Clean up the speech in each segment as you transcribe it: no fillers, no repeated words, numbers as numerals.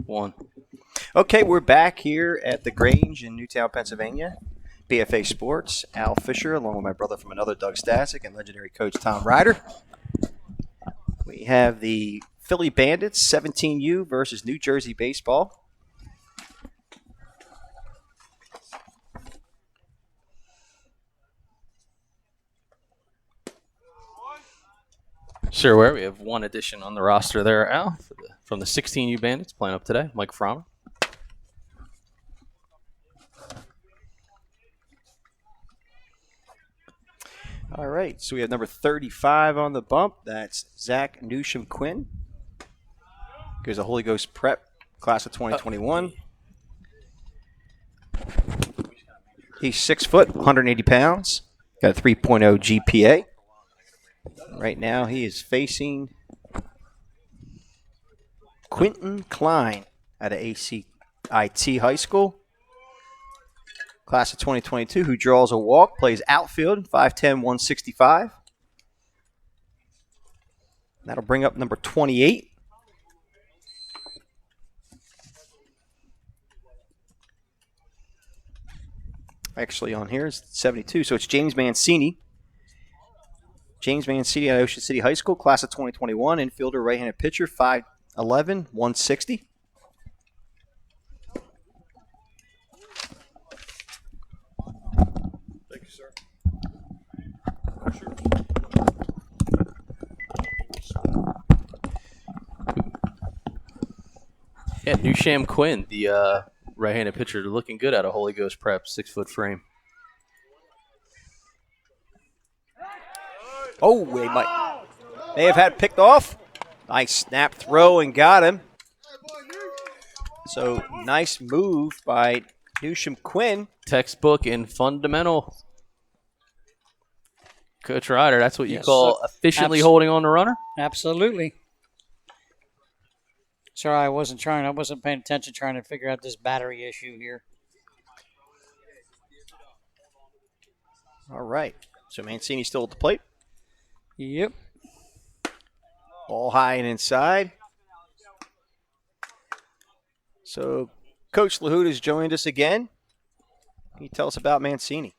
1. Okay, we're back here at the Grange in Newtown, Pennsylvania. BFA Sports, Al Fisher, along with my brother from another, Doug Stasic, and legendary coach Tom Ryder. We have the Philly Bandits, 17U versus New Jersey Baseball. Sure, where we have one addition on the roster there, Al, from the 16U Bandits playing up today, Mike Frommer. All right, so we have number 35 on the bump. That's Zach Newsham-Quinn. Goes to Holy Ghost Prep, class of 2021. He's 6 foot, 180 pounds. Got a 3.0 GPA. Right now he is facing Quentin Klein out of ACIT High School. Class of 2022, who draws a walk, plays outfield, 5'10", 165. That'll bring up number 28. Actually on here is 72, so it's James Mancini. James Mancini at Ocean City High School, class of 2021, infielder, right-handed pitcher, 5'11", 160. Thank you, sir. Yeah, Newsham-Quinn, the right-handed pitcher, looking good out of Holy Ghost Prep, 6 foot frame. Oh, may have had picked off. Nice snap throw and got him. So nice move by Newsham-Quinn. Textbook and fundamental. Coach Ryder, that's what you call efficiently holding on the runner? Absolutely. Sorry, I wasn't paying attention trying to figure out this battery issue here. All right. So Mancini still at the plate. Yep. Ball high and inside. So Coach LaHood has joined us again. Can you tell us about Mancini?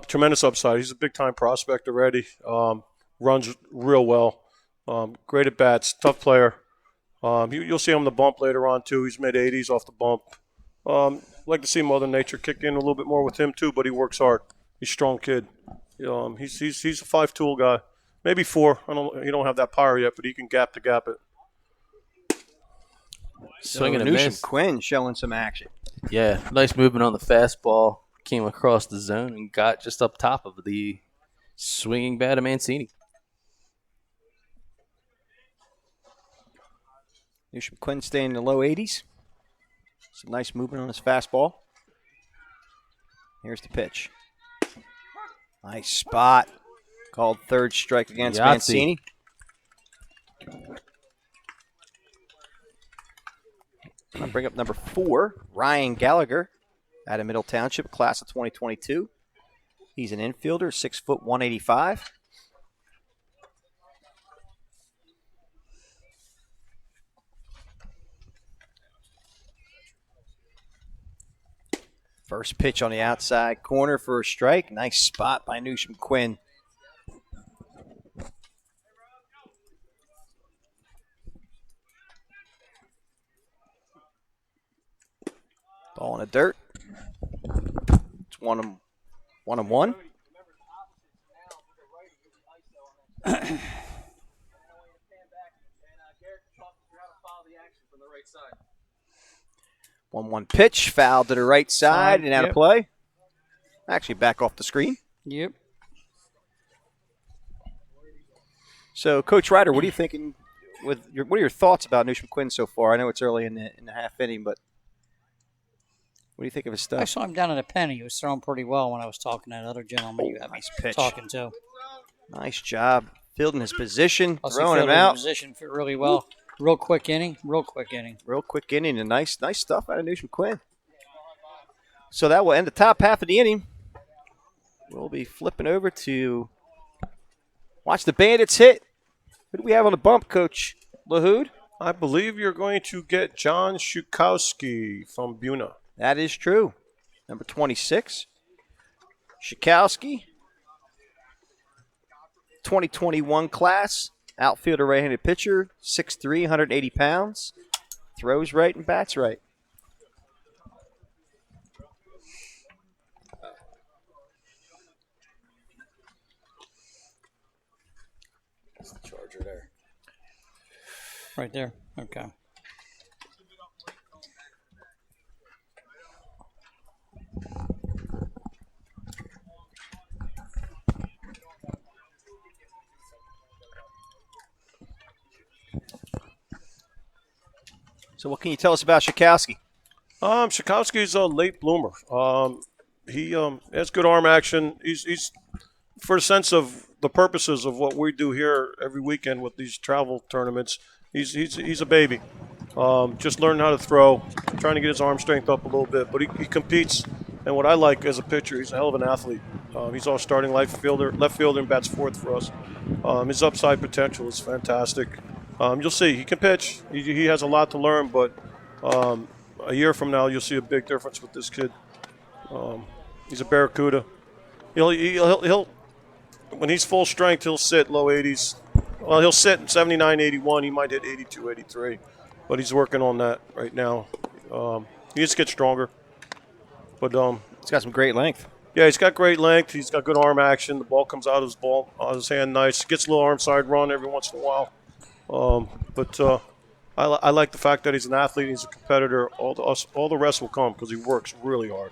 Tremendous upside. He's a big-time prospect already. Runs real well. Great at bats. Tough player. You'll see him on the bump later on, too. He's mid-80s off the bump. Like to see Mother Nature kick in a little bit more with him, too, but he works hard. He's a strong kid. He's a 5-tool guy. Maybe 4. He don't have that power yet, but he can gap to gap it. Swinging and miss. Quinn showing some action. Yeah, nice movement on the fastball. Came across the zone and got just up top of the swinging bat of Mancini. Newsham-Quinn staying in the low 80s. Some nice movement on his fastball. Here's the pitch. Nice spot. Called third strike against Mancini. I'll bring up number 4, Ryan Gallagher, out of Middle Township, class of 2022. He's an infielder, 6 foot, 185. First pitch on the outside corner for a strike. Nice spot by Newsham-Quinn. Ball in the dirt. It's 1-1. One pitch, foul to the right side and out of play. Actually, back off the screen. Yep. So, Coach Ryder, what are you thinking? What are your thoughts about Newsham-Quinn so far? I know it's early in the half inning, but what do you think of his stuff? I saw him down at a pen. He was throwing pretty well when I was talking to that other gentleman you had nice pitch. Talking to. Nice job fielding his position, Also throwing him out. Position really well. Real quick inning. Real quick inning, and nice stuff out of Newsham-Quinn. So that will end the top half of the inning. We'll be flipping over to watch the Bandits hit. Who do we have on the bump, Coach LaHood? I believe you're going to get John Shukowski from Buna. That is true. Number 26, Shikowski. 2021 class. Outfielder, right-handed pitcher. 6'3", 180 pounds. Throws right and bats right. That's the charger there. Right there. Okay. So what can you tell us about Shikowski? Shukowski's a late bloomer. He has good arm action. He's for the sense of the purposes of what we do here every weekend with these travel tournaments. He's a baby. Just learning how to throw, trying to get his arm strength up a little bit. But he competes, and what I like as a pitcher, he's a hell of an athlete. He's our starting left fielder, and bats fourth for us. His upside potential is fantastic. You'll see he can pitch. He has a lot to learn, but a year from now you'll see a big difference with this kid. He's a barracuda. He'll when he's full strength, he'll sit low 80s. Well, he'll sit 79, 81. He might hit 82, 83. But he's working on that right now. He needs to get stronger. But He's got some great length. yeah, he's got great length. He's got good arm action. The ball comes out of his hand nice. Gets a little arm side run every once in a while. But I like the fact that he's an athlete. He's a competitor. All the rest will come because he works really hard.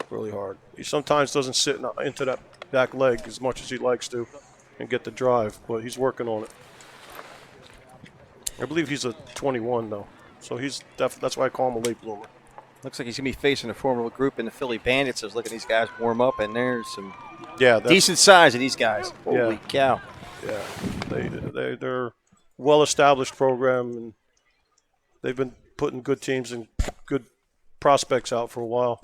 Really hard. He sometimes doesn't sit into that back leg as much as he likes to and get the drive, but he's working on it. I believe he's a 21 though, so that's why I call him a late bloomer. Looks like he's going to be facing a formidable group in the Philly Bandits. I was looking at these guys warm up, and there's some decent size of these guys. Holy cow. Yeah, they're well-established program, and they've been putting good teams and good prospects out for a while.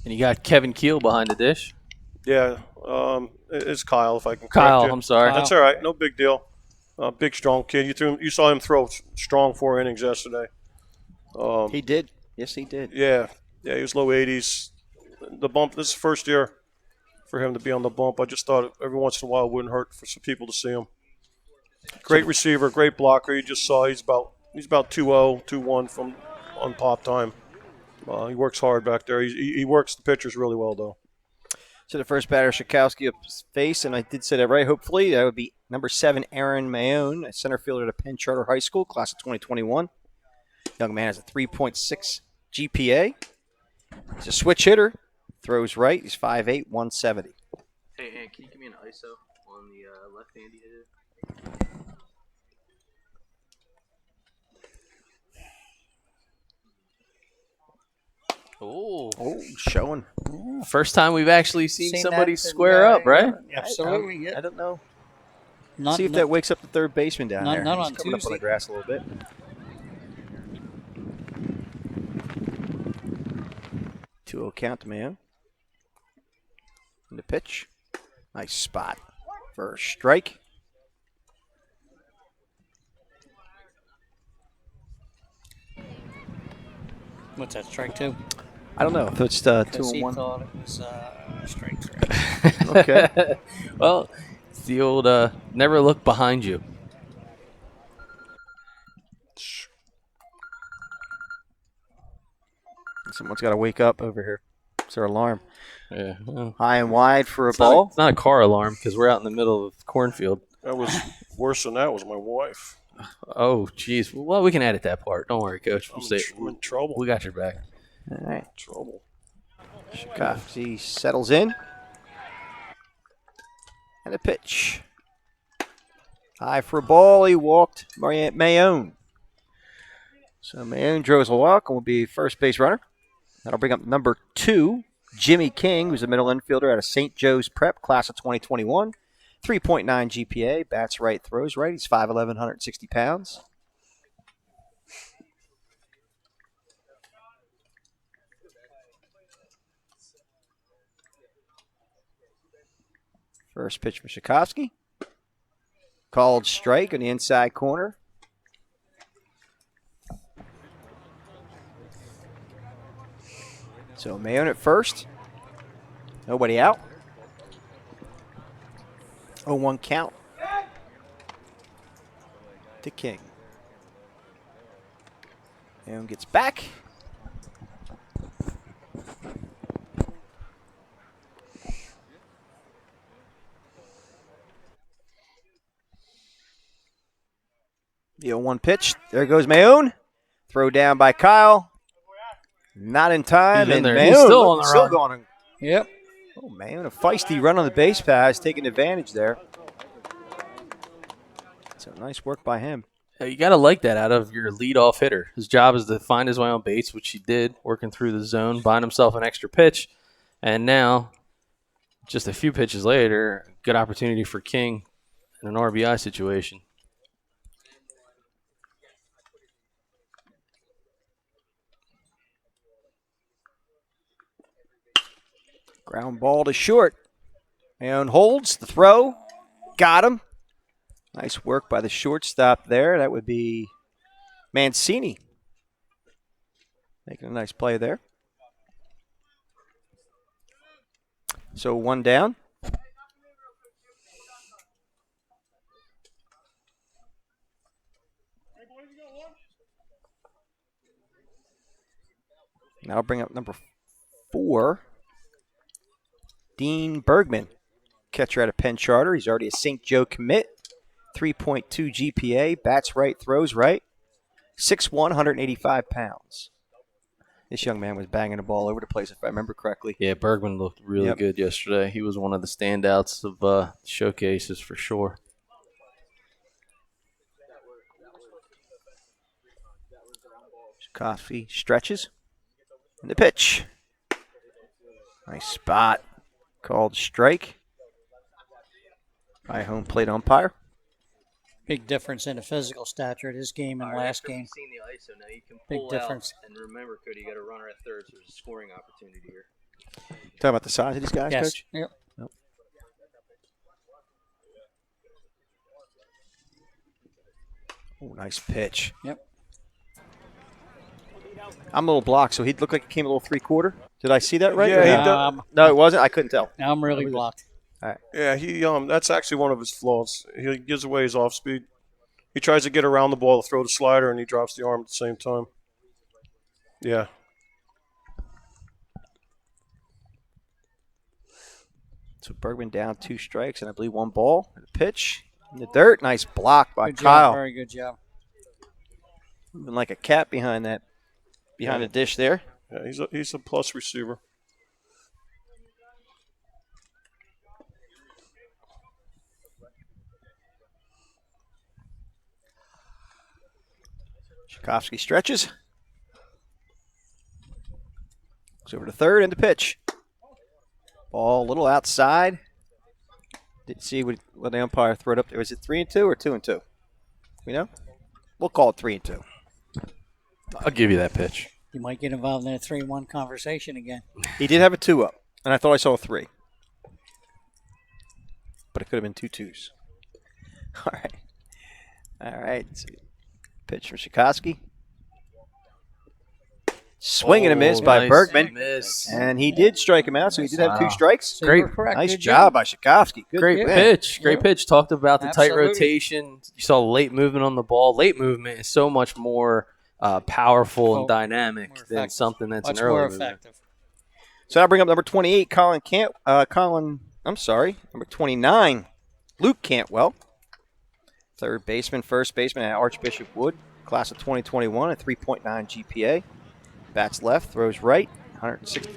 And you got Kevin Keel behind the dish. Yeah, it's Kyle, if I can correct Kyle, you. I'm sorry. That's all right. No big deal. Big, strong kid. You saw him throw strong 4 innings yesterday. He did. Yes, he did. Yeah, he was low 80s. The bump, this is the first year for him to be on the bump. I just thought every once in a while it wouldn't hurt for some people to see him. Great receiver, great blocker. You just saw he's about 2-0, 2-1 from on pop time. He works hard back there. He works the pitchers really well, though. So the first batter, Shikowski, up his face, and I did say that right, hopefully. That would be number 7, Aaron Maroon, a center fielder at Penn Charter High School, class of 2021. Young man has a 3.6 GPA. He's a switch hitter. Throws right. He's 5'8", 170. Hey, can you give me an ISO on the left-handed hitter? Oh, Showing. first time we've actually seen somebody that, square up, right? Absolutely. Yeah. I don't know. Not, See if that wakes up the third baseman down there. not He's on coming up on the Tuesday. grass a little bit. 2-0 count to man. And the pitch. Nice spot for a strike. What's that, strike 2? I don't know if it's Because he 2-1. thought it was strike 3. Okay. Well, it's the old never look behind you. Someone's got to wake up over here. It's their alarm. Yeah. Well, High and wide for a it's ball. not a car alarm because we're out in the middle of the cornfield. That was worse than that was my wife. Oh, jeez. Well, we can edit that part. Don't worry, Coach. We'll see. I'm in trouble. We got your back. All right. Trouble. Shikowski settles in. And a pitch. High for a ball. He walked Mayown. So Mayown draws a walk and will be first base runner. That'll bring up number 2, Jimmy King, who's a middle infielder out of St. Joe's Prep, class of 2021. 3.9 GPA, bats right, throws right. He's 5'11", 160 pounds. First pitch for Shikowski. Called strike on the inside corner. So Maroon at first. Nobody out. 0-1 count to King. Maroon gets back. The 0-1 pitch. There goes Maroon. Throw down by Kyle. Not in time. He's in and there. He's Maroon still on the still run. going. Yep. Oh, man, a feisty run on the base pass, taking advantage there. So nice work by him. You got to like that out of your leadoff hitter. His job is to find his way on base, which he did, working through the zone, buying himself an extra pitch. And now, just a few pitches later, good opportunity for King in an RBI situation. Ground ball to short. And holds the throw. Got him. Nice work by the shortstop there. That would be Mancini. Making a nice play there. So 1 down. Now I'll bring up number 4. Dean Bergman, catcher out of Penn Charter. He's already a St. Joe commit. 3.2 GPA, bats right, throws right. 6'1", 185 pounds. This young man was banging the ball over the place, if I remember correctly. Yeah, Bergman looked really good yesterday. He was one of the standouts of showcases for sure. Coffee stretches. And the pitch. Nice spot. Called strike by home plate umpire. Big difference in the physical stature of this game and last game. Seen the ISO now. You can Big pull difference. out, and remember, Cody, you got a runner at third, so there's a scoring opportunity here. Talking about the size of these guys, Yes. Coach? Yep. Nope. Oh, nice pitch. Yep. I'm a little blocked, so he looked like he came a little 3/4. Did I see that right? Yeah, Or he no? does. No, it wasn't. I couldn't tell. Now I'm really blocked. Yeah, he that's actually one of his flaws. He gives away his off speed. He tries to get around the ball to throw the slider, and he drops the arm at the same time. Yeah. So Bergman down 2 strikes, and I believe 1 ball. And a pitch in the dirt. Nice block by Good Kyle. job. Very good job. Moving like a cat behind the dish there. Yeah, he's a plus receiver. Tchaikovsky stretches. Goes over to third and the pitch. Ball a little outside. Didn't see what the umpire threw it up there. Was it 3-2 or 2-2? You know? We'll call it 3-2. I'll give you that pitch. You might get involved in a 3-1 conversation again. He did have a 2 up, and I thought I saw a 3. But it could have been 2 2s. All right. All right. Let's see. Pitch from Tchaikovsky. Swing and a miss by Nice Bergman. miss. And he did strike him out, so he did have 2 strikes. So Great. you were correct. Nice Good job by Tchaikovsky. Good Great win. pitch. Great Yeah. pitch. Talked about the tight Absolutely. rotation. You saw late movement on the ball. Late movement is so much more powerful and dynamic more than effective. something that's Much an early more movement. effective. So I bring up number 28, number 29, Luke Cantwell. Third baseman, first baseman at Archbishop Wood, class of 2021 at 3.9 GPA. Bats left, throws right, 6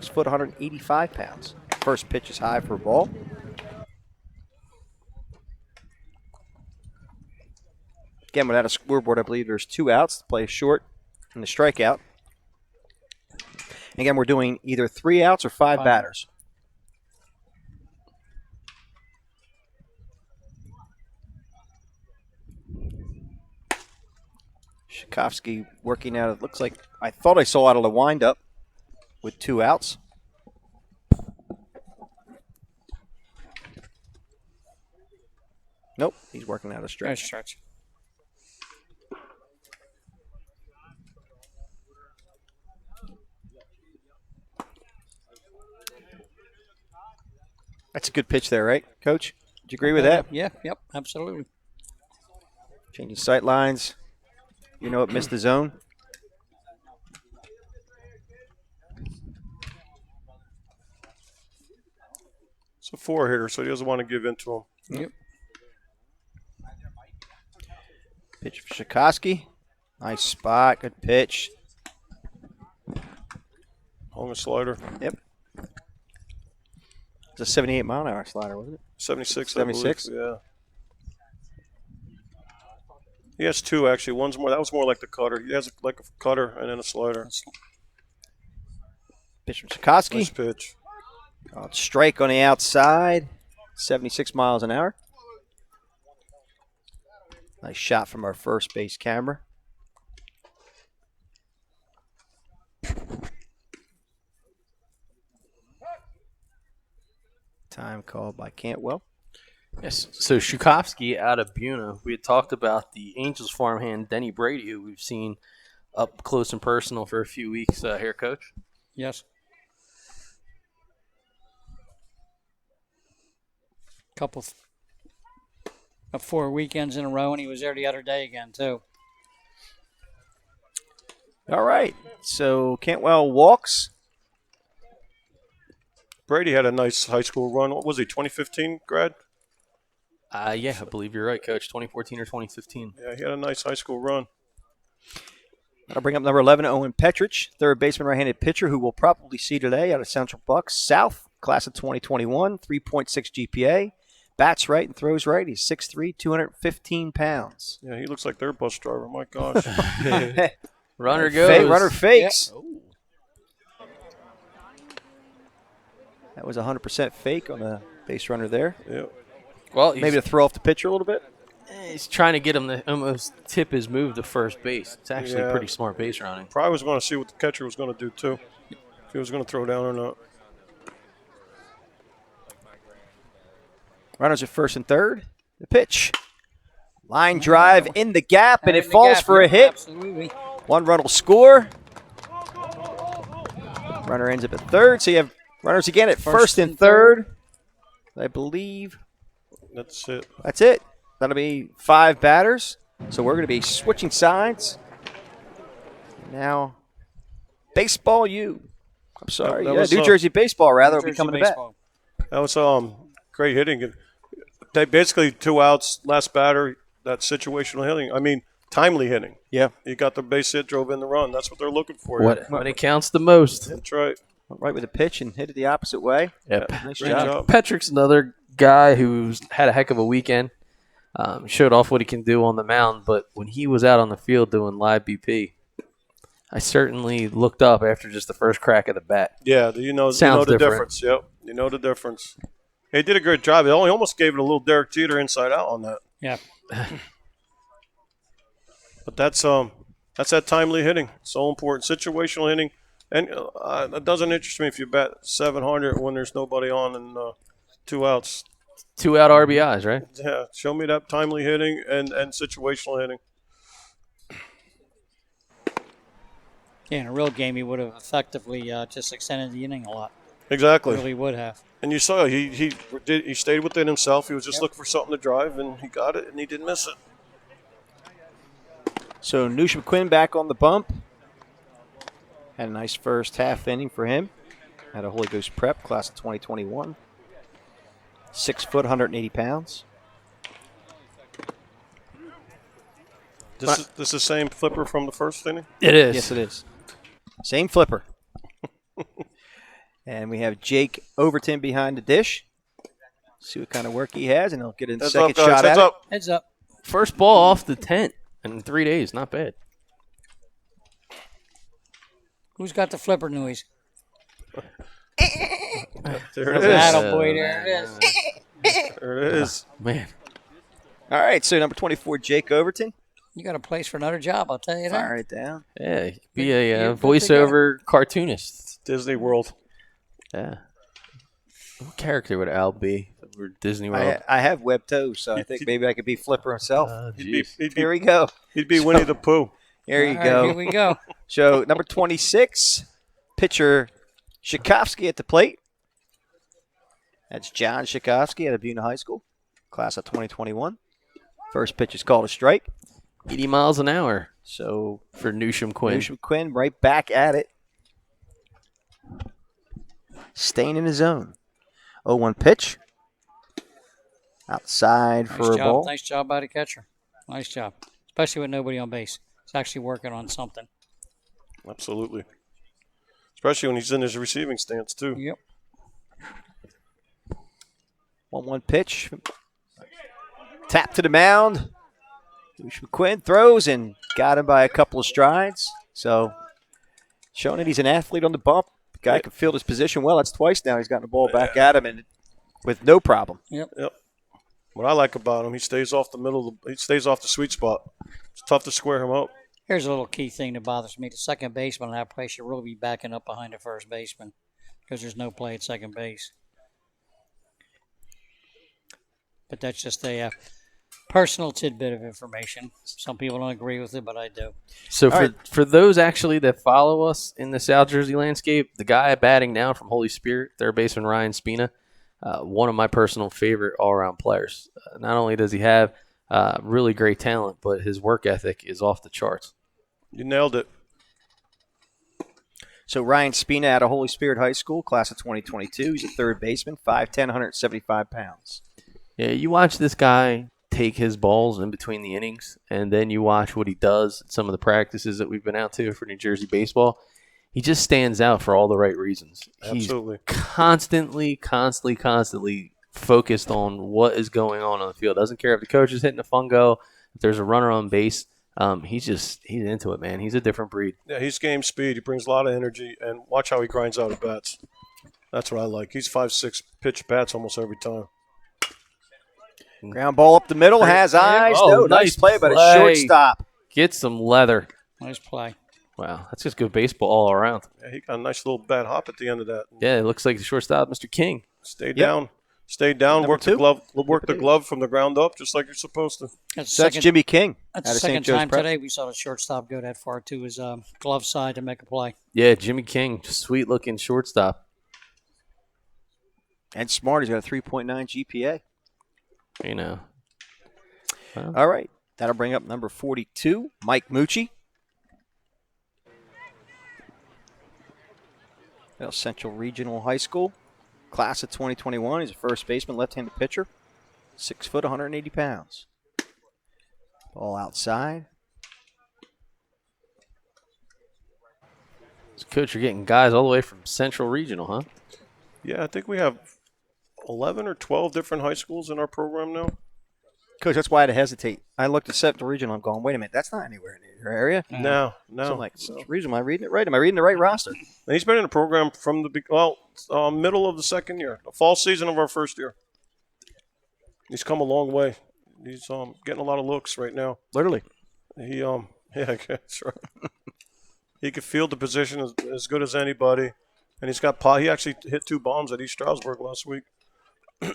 foot, 185 pounds. First pitch is high for a ball. Again, without a scoreboard, I believe there's 2 outs. The play is short and the strikeout. Again, we're doing either 3 outs or 5 batters. Tchaikovsky working out, it looks like, I thought I saw out of the windup with 2 outs. Nope, he's working out a Nice stretch. stretch. That's a good pitch there, right, Coach? Would you agree with that? Yeah, yep, absolutely. Changing sight lines. You know it missed the zone. It's a 4-hitter, so he doesn't want to give in to him. Yep. Pitch for Shikoski. Nice spot. Good pitch. On the slider. Yep. It's a 78-mile-an-hour slider, wasn't it? 76. 76? I believe, yeah. He has two, actually. One's more. That was more like the cutter. He has like a cutter and then a slider. Pitch from Shikoski. Nice pitch. Strike on the outside. 76 miles an hour. Nice shot from our first base camera. Time called by Cantwell. Yes. So Shukovsky out of Buna. We had talked about the Angels farmhand Denny Brady, who we've seen up close and personal for a few weeks here, Coach. Yes. Couple of 4 weekends in a row, and he was there the other day again, too. All right. So Cantwell walks. Brady had a nice high school run. What was he, 2015 grad? Yeah, I believe you're right, Coach. 2014 or 2015. Yeah, he had a nice high school run. I'll bring up number 11, Owen Petrich, third baseman, right-handed pitcher, who we'll probably see today out of Central Bucks South, class of 2021, 3.6 GPA. Bats right and throws right. He's 6'3", 215 pounds. Yeah, he looks like their bus driver. My gosh. Runner goes. Runner fakes. Yep. That was 100% fake on the base runner there. Yeah. Well, Maybe to throw off the pitcher a little bit. he's trying to get him to almost tip his move to first base. It's actually Yeah. pretty smart base running. Probably was going to see what the catcher was going to do, too. If he was going to throw down or not. Runners at first and third. The pitch. Line drive in the gap, and it In the falls gap, for a yeah, hit. Absolutely. One run will score. Runner ends up at third, so you have runners again at first and third. I believe That's it. that's it. That'll be 5 batters. So we're going to be switching sides. Now, baseball U. I'm sorry. That was, New Jersey baseball, rather, will be Jersey coming to bat. baseball. That was great hitting. They basically 2 outs, last batter, that situational hitting. I mean, timely hitting. Yeah. You got the base hit, drove in the run. That's what they're looking for. here. When it counts the most. That's right. Went right with the pitch and hit it the opposite way. Yep. Nice Great job. job. Petrick's another guy who's had a heck of a weekend. Showed off what he can do on the mound, but when he was out on the field doing live BP, I certainly looked up after just the first crack of the bat. Yeah, you know Sounds the different. difference. Yep, you know the difference. He did a great job. He almost gave it a little Derek Jeter inside out on that. Yeah. But that's that timely hitting. So important. Situational hitting. And it doesn't interest me if you bat 700 when there's nobody on and 2 outs. 2 out RBIs, right? Yeah, show me that timely hitting and situational hitting. Yeah, in a real game, he would have effectively just extended the inning a lot. Exactly. Really would have. And you saw he stayed within himself. He was just looking for something to drive, and he got it, and he didn't miss it. So Nush McQuinn back on the bump. Had a nice first half inning for him. Had a Holy Ghost prep, class of 2021. 6 foot, 180 pounds. This is the same flipper from the first inning? It is. Yes, it is. Same flipper. And we have Jake Overton behind the dish. See what kind of work he has, and he'll get a Heads second up, guys. shot Heads at up. Heads up. First ball off the tent in 3 days. Not bad. Who's got the flipper noise? There it is. Attaboy, there it is. There it is. Man. it. All right, so number 24, Jake Overton. You got a place for another job, I'll tell you that. Fire it down. Yeah, be You're a good to voiceover cartoonist. Disney World. Yeah. What character would Al be? or Disney World. I have web toes, so I think maybe I could be Flipper himself. Here we go. He'd be Winnie the Pooh. Here you All right, go. here we go. So number 26, pitcher Tchaikovsky at the plate. That's John Tchaikovsky out of Buena High School, class of 2021. First pitch is called a strike. 80 miles an hour So for Newsham Quinn. Newsham Quinn right back at it. Staying in his zone. 0-1 pitch. Outside for a ball. Nice job by the catcher. Nice job. Especially with nobody on base. He's actually working on something. Absolutely. Especially when he's in his receiving stance, too. Yep. 1-1 pitch. Tap to the mound. Newsham Quinn throws and got him by a couple of strides. So showing that he's an athlete on the bump. Guy can field his position well. That's twice now he's gotten the ball back at him and with no problem. Yep. What I like about him, he stays off the sweet spot. It's tough to square him up. Here's a little key thing that bothers me. The second baseman on that play should really be backing up behind the first baseman because there's no play at second base. But that's just a personal tidbit of information. Some people don't agree with it, but I do. So for those actually that follow us in the South Jersey landscape, the guy batting down from Holy Spirit, third baseman Ryan Spina, one of my personal favorite all-around players. Not only does he have really great talent, but his work ethic is off the charts. You nailed it. So Ryan Spina out of Holy Spirit High School, class of 2022. He's a third baseman, 5'10", 175 pounds. Yeah, you watch this guy take his balls in between the innings, and then you watch what he does at some of the practices that we've been out to for New Jersey baseball. He just stands out for all the right reasons. Absolutely. He's constantly focused on what is going on the field. Doesn't care if the coach is hitting a fungo, if there's a runner on base. He's into it, man. He's a different breed. Yeah, he's game speed. He brings a lot of energy, and watch how he grinds out at bats. That's what I like. He's 5'6", pitch bats almost every time. Ground ball up the middle, has eyes. Oh, no, nice play, but a shortstop. Get some leather. Nice play. Wow, that's just good baseball all around. Yeah, he got a nice little bat hop at the end of that. Yeah, it looks like the shortstop, Mr. King. Stayed down, work the glove from the ground up, just like you're supposed to. That's Jimmy King. That's the second time today we saw the shortstop go that far to his glove side to make a play. Yeah, Jimmy King, sweet-looking shortstop. And smart. He's got a 3.9 GPA. You know. Well. All right. That'll bring up number 42, Mike Mucci. Central Regional High School, class of 2021. He's a first baseman, left-handed pitcher, 6 foot, 180 pounds. Ball outside. So, Coach, you're getting guys all the way from Central Regional, huh? Yeah, I think we have 11 or 12 different high schools in our program now. Coach, that's why I had to hesitate. I looked at Central Regional. I'm going, wait a minute, that's not anywhere in your area. No. So I'm like, Central Regional, am I reading it right? Am I reading the right roster? And he's been in the program from the middle of the second year, the fall season of our first year. He's come a long way. He's getting a lot of looks right now. Literally. Yeah, that's right. He can field the position as good as anybody, and he actually hit 2 bombs at East Stroudsburg last week.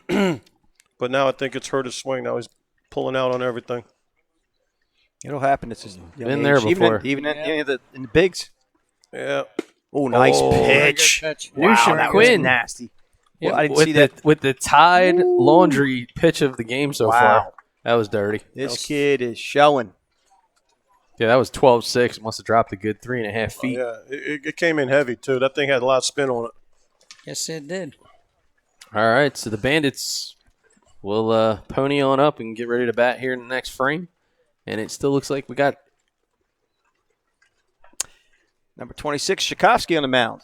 But now I think it's hurt his swing. Now he's pulling out on everything. It'll happen. It's been there before. Even in the bigs. Yeah. Oh, nice pitch. Wow, that Quinn. was nasty. Yep. Well, I didn't see that. With the Tide Laundry pitch of the game so far. That was dirty. This kid is showing. Yeah, that was 12-6. Must have dropped a good 3.5 feet. Yeah, it came in heavy, too. That thing had a lot of spin on it. Yes, it did. All right, so the Bandits will pony on up and get ready to bat here in the next frame. And it still looks like we got number 26, Tchaikovsky on the mound.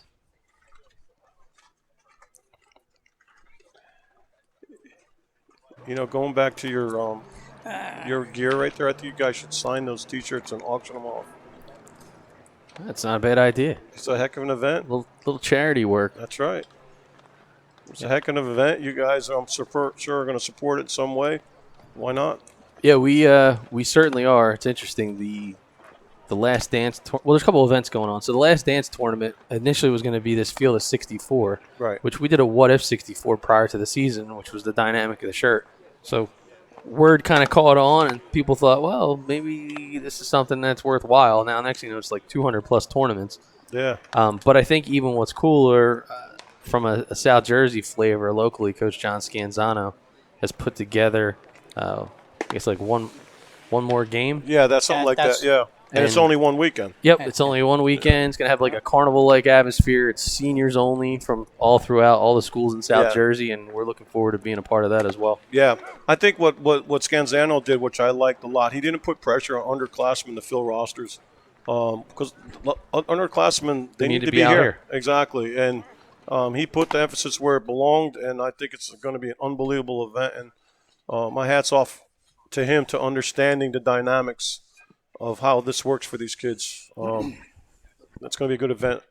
You know, going back to your gear right there, I think you guys should sign those T-shirts and auction them off. That's not a bad idea. It's a heck of an event. Little charity work. That's right. It's a heck of an event. You guys, I'm sure, are going to support it in some way. Why not? Yeah, we certainly are. It's interesting. the Last Dance. There's a couple of events going on. So the Last Dance tournament initially was going to be this field of 64, Right. which we did a what if 64 prior to the season, which was the dynamic of the shirt. So word kind of caught on, and people thought, well, maybe this is something that's worthwhile. Now, next thing you know, it's like 200 plus tournaments. Yeah. But I think even what's cooler, from a South Jersey flavor, locally, Coach John Scanzano has put together, I guess, like one more game. Yeah, that's something like that. Yeah. And it's only one weekend. Yep, it's only one weekend. It's going to have like a carnival-like atmosphere. It's seniors only from all throughout all the schools in South Jersey, and we're looking forward to being a part of that as well. Yeah. I think what Scanzano did, which I liked a lot, he didn't put pressure on underclassmen to fill rosters. Because underclassmen, they need to be out here. Exactly. And he put the emphasis where it belonged, and I think it's going to be an unbelievable event. And my hat's off to him to understanding the dynamics of how this works for these kids. That's going to be a good event.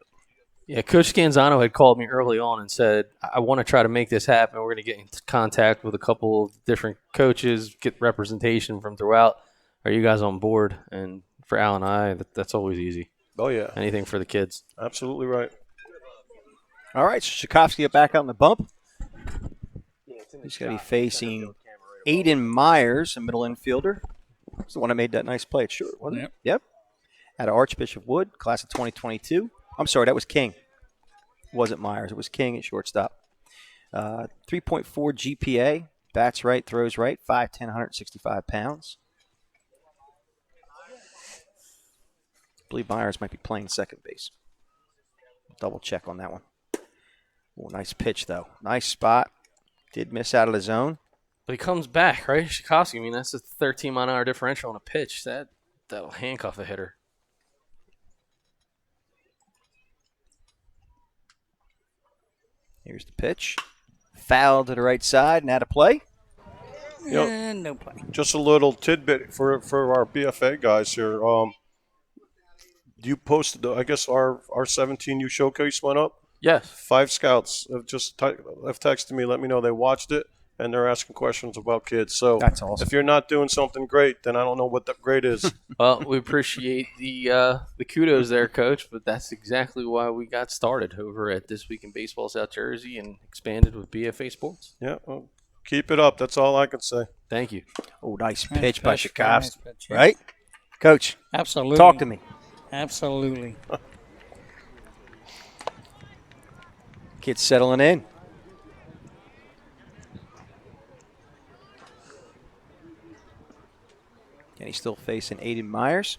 Yeah, Coach Scanzano had called me early on and said, I want to try to make this happen. We're going to get in contact with a couple of different coaches, get representation from throughout. Are you guys on board? And for Al and I, that's always easy. Oh, yeah. Anything for the kids. Absolutely right. All right, so Tchaikovsky back on the bump. He's going to be facing Aiden Myers, a middle infielder. It's the one that made that nice play at short, wasn't it? Yep. Out of Archbishop Wood, class of 2022. I'm sorry, that was King. It wasn't Myers. It was King at shortstop. 3.4 GPA. Bats right, throws right. 5'10", 165 pounds. I believe Myers might be playing second base. Double check on that one. Oh, nice pitch, though. Nice spot. Did miss out of the zone. But he comes back, right? Tchaikovsky, I mean, that's a 13-mile-an-hour differential on a pitch. That'll handcuff a hitter. Here's the pitch. Foul to the right side and out of play. And no play. Just a little tidbit for our BFA guys here. You posted, I guess, our 17U showcase went up. Yes. 5 scouts have just have texted me, let me know they watched it, and they're asking questions about kids. So That's awesome. If you're not doing something great, then I don't know what that grade is. Well, we appreciate the kudos there, Coach, but that's exactly why we got started over at This Week in Baseball South Jersey and expanded with BFA Sports. Yeah, well, keep it up. That's all I can say. Thank you. Oh, nice Nice pitch by pitch, Tchaikovsky. nice pitch, yeah. Right? Coach, Absolutely. talk to me. Absolutely. Kids settling in. And he's still facing Aiden Myers.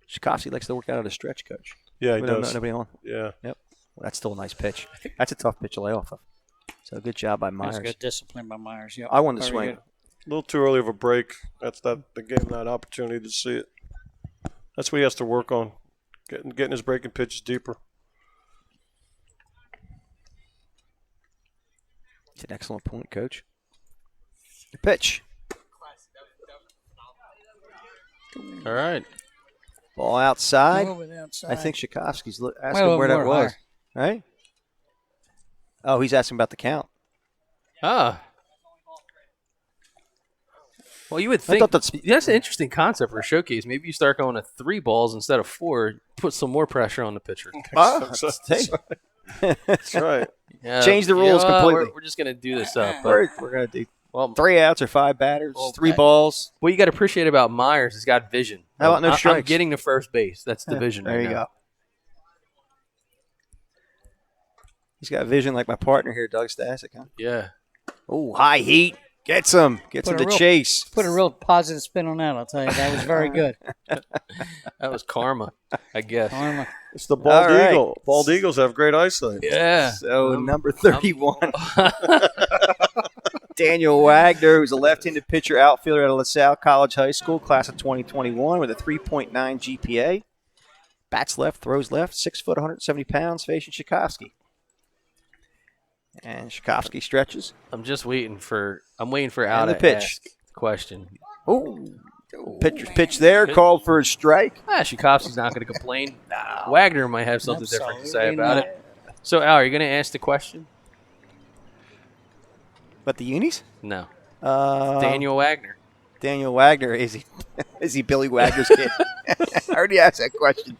Tchaikovsky likes to work out of the stretch, Coach. Yeah, he We don't does. know nobody on. Yeah. Well, that's still a nice pitch. That's a tough pitch to lay off of. So good job by That's Myers. good discipline by Myers. Yep. I wanted to Very swing. good. A little too early of a break. They gave him that opportunity to see it. That's what he has to work on, getting his breaking pitches deeper. It's an excellent point, Coach. The pitch. All right. Ball outside. Moving outside. I think Tchaikovsky's asking Well, where that more was. higher. Right? Oh, he's asking about the count. Ah. Well, you would I think thought that's- that's an interesting concept for a showcase. Maybe you start going to 3 balls instead of 4, put some more pressure on the pitcher. That's right. Yeah, Change the rules completely. We're just going to do this up. But, We're going to do well, 3 outs or 5 batters, Well, 3 balls. what you got to appreciate about Myers, he's got vision. How about no I'm strikes? getting to first base. That's the vision There right you now. go. He's got vision like my partner here, Doug Stasic, huh? Yeah. Oh, high heat. Gets him. Gets him Put a to real- chase. Put a real positive spin on that, I'll tell you. That was very good. That was karma, I guess. Karma. It's the bald All right. eagle. Bald eagles have great eyesight. Yeah. So number 31. Daniel Wagner, who's a left-handed pitcher outfielder at LaSalle College High School, class of 2021 with a 3.9 GPA. Bats left, throws left, 6 foot, 170 pounds, facing Tchaikovsky. And Tchaikovsky stretches. I'm waiting for Al And to the pitch. ask the question. Oh, pitcher's pitch there, called for a strike. Tchaikovsky's not going to complain. Wagner might have something different to say Absolutely about not. it. So, Al, are you going to ask the question? But the unis? No. Daniel. Daniel Wagner. Daniel Wagner, is he Billy Wagner's kid? I already asked that question.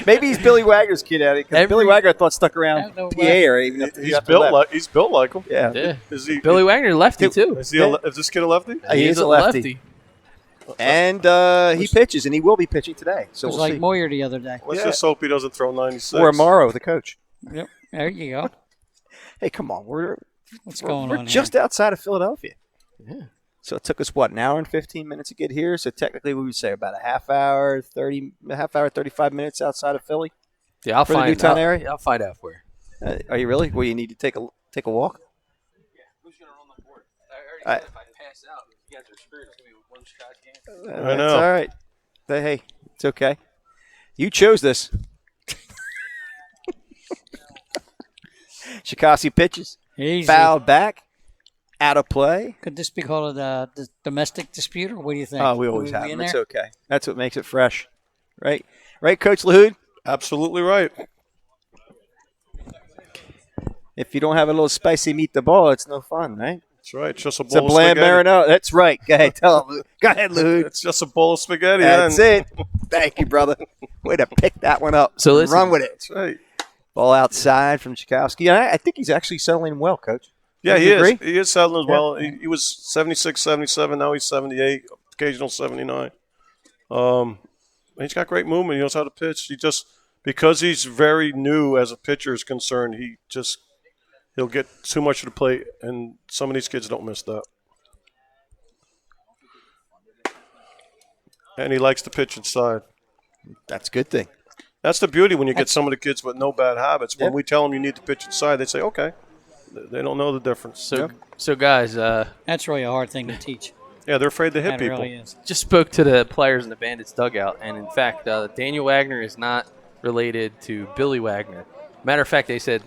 Maybe he's Billy Wagner's kid at it because Billy Wagner I thought stuck around PA or even if He's built like him. Yeah. Yeah. Is he Billy Wagner lefty too. Is this kid a lefty? He is a lefty. And he pitches, and he will be pitching today. So It was we'll like see. Moyer the other day. Let's just hope he doesn't throw 96. Or Amaro, the coach. Yep. There you go. Hey, come on. We're going on just outside of Philadelphia. Yeah. So it took us, an hour and 15 minutes to get here? So technically we would say about a half hour, 35 minutes outside of Philly. Yeah, I'll For the find Newtown out. area? I'll find out where. Are you really? Well, you need to take a walk? Who's gonna run the board? I if I pass out, you guys are screwed. It's gonna be one shot game. I know. It's all right. But, hey, it's okay. You chose this. Shikasi pitches. Easy. Fouled back. Out of play. Could this be called a domestic dispute, or what do you think? Oh, we always Would have in them. It's there? okay. That's what makes it fresh. Right? Right, Coach Lahoud? Absolutely right. If you don't have a little spicy meat the ball, it's no fun, right? That's right. It's just a It's a bowl of bland spaghetti. marinara. That's right. Go ahead. Tell him. Go ahead, Lahoud. It's just a bowl of spaghetti. That's and it. Thank you, brother. Way to pick that one up. So listen- run with it. That's right. Ball outside from Tchaikovsky. I think he's actually settling well, Coach. Yeah, Would he you is. agree? He is settling as well. He was 76, 77. Now he's 78, occasional 79. He's got great movement. He knows how to pitch. Because he's very new as a pitcher is concerned, he'll get too much of the plate, and some of these kids don't miss that. And he likes to pitch inside. That's a good thing. That's the beauty when you get some of the kids with no bad habits. When Yep. we tell them you need to pitch inside, they say, okay. They don't know the difference. So guys, That's really a hard thing to teach. Yeah, they're afraid to hit That people. really is. just spoke to the players in the Bandits dugout, and in fact, Daniel Wagner is not related to Billy Wagner. Matter of fact, they said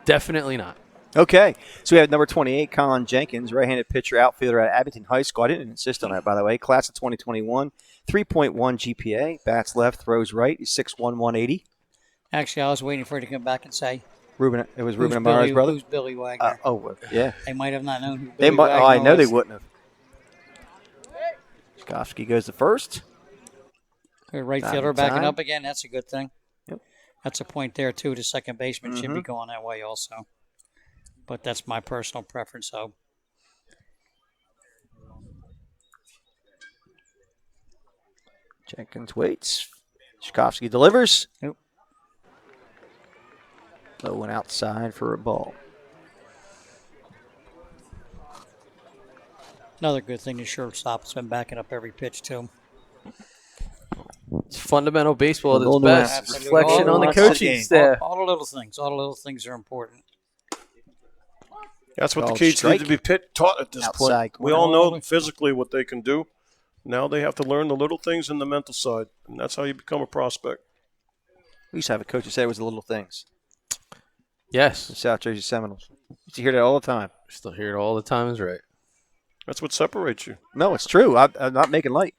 definitely not. Okay. So we have number 28, Colin Jenkins, right-handed pitcher, outfielder at Abington High School. I didn't insist on that, by the way. Class of 2021, 3.1 GPA. Bats left, throws right. He's 6'1", 180. Actually, I was waiting for you to come back and say, It was Ruben who's Amara's Billy, brother? who's Billy Wagner? Yeah. They might have not known who They Billy might. Wagner Oh, I know they was. wouldn't have. Tchaikovsky goes to first. The right Not fielder in backing time. up again. That's a good thing. Yep. That's a point there, too. The second baseman should Mm-hmm. be going that way also. But that's my personal preference, so. Jenkins waits. Tchaikovsky delivers. Nope. Low one outside for a ball. Another good thing, the shortstop's been backing up every pitch, too. It's fundamental baseball at its Little best. nuance. Reflection on the All coaching the staff. All the little things. All the little things are important. That's what the Called kids need to strike. be taught at this Outside point. We all know physically what they can do. Now they have to learn the little things and the mental side, and that's how you become a prospect. We used to have a coach who said it was the little things. Yes. The South Jersey Seminoles. You hear that all the time. Still hear it all the time is right. That's what separates you. No, it's true. I'm not making light.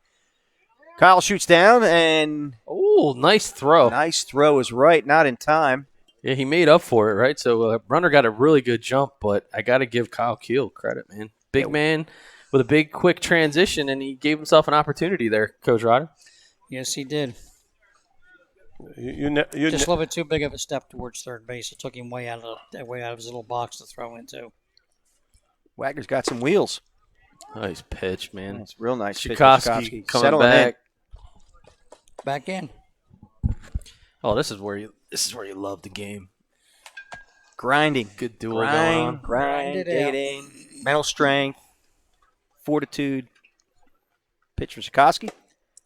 Kyle shoots down, and Oh, nice throw. nice throw is right. Not in time. Yeah, he made up for it, right? So runner got a really good jump, but I got to give Kyle Keel credit, man. Big man with a big, quick transition, and he gave himself an opportunity there, Coach Ryder. Yes, he did. You Just a little bit too big of a step towards third base. It took him way out of his little box to throw into. Wagner's got some wheels. Nice pitch, man. It's real nice. pitch. Tchaikovsky coming Settling back. Back in. Oh, this is where you love the game. Grinding. Good duel going on. Grind, it out. dating, mental strength, fortitude. Pitch for Tchaikovsky.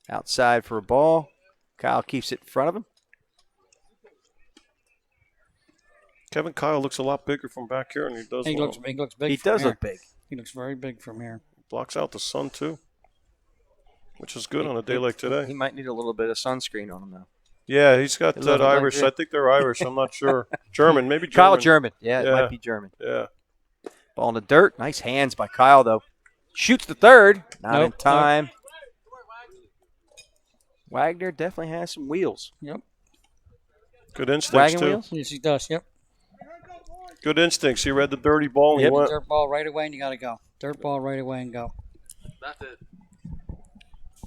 Outside for a ball. Kyle keeps it in front of him. Kevin Kyle looks a lot bigger from back here, and he does. He well. looks big. He from does here. look big. He looks very big from here. Blocks out the sun too, which is good on a day like He today. might need a little bit of sunscreen on him, though. Yeah, he's got It that looks like Irish. it. I think they're Irish. I'm not sure. German, maybe German. Kyle German. Yeah, it Yeah. might be German. Yeah. Ball in the dirt. Nice hands by Kyle, though. Shoots the third. Not in Nope. time. Wagner definitely has some wheels. Yep. Good instincts Wagon too. wheels? Yes, he does. Yep. Good instincts. He read the dirty ball and Yep. he went. Dirt ball right away, and you got to go. Dirt ball right away and go.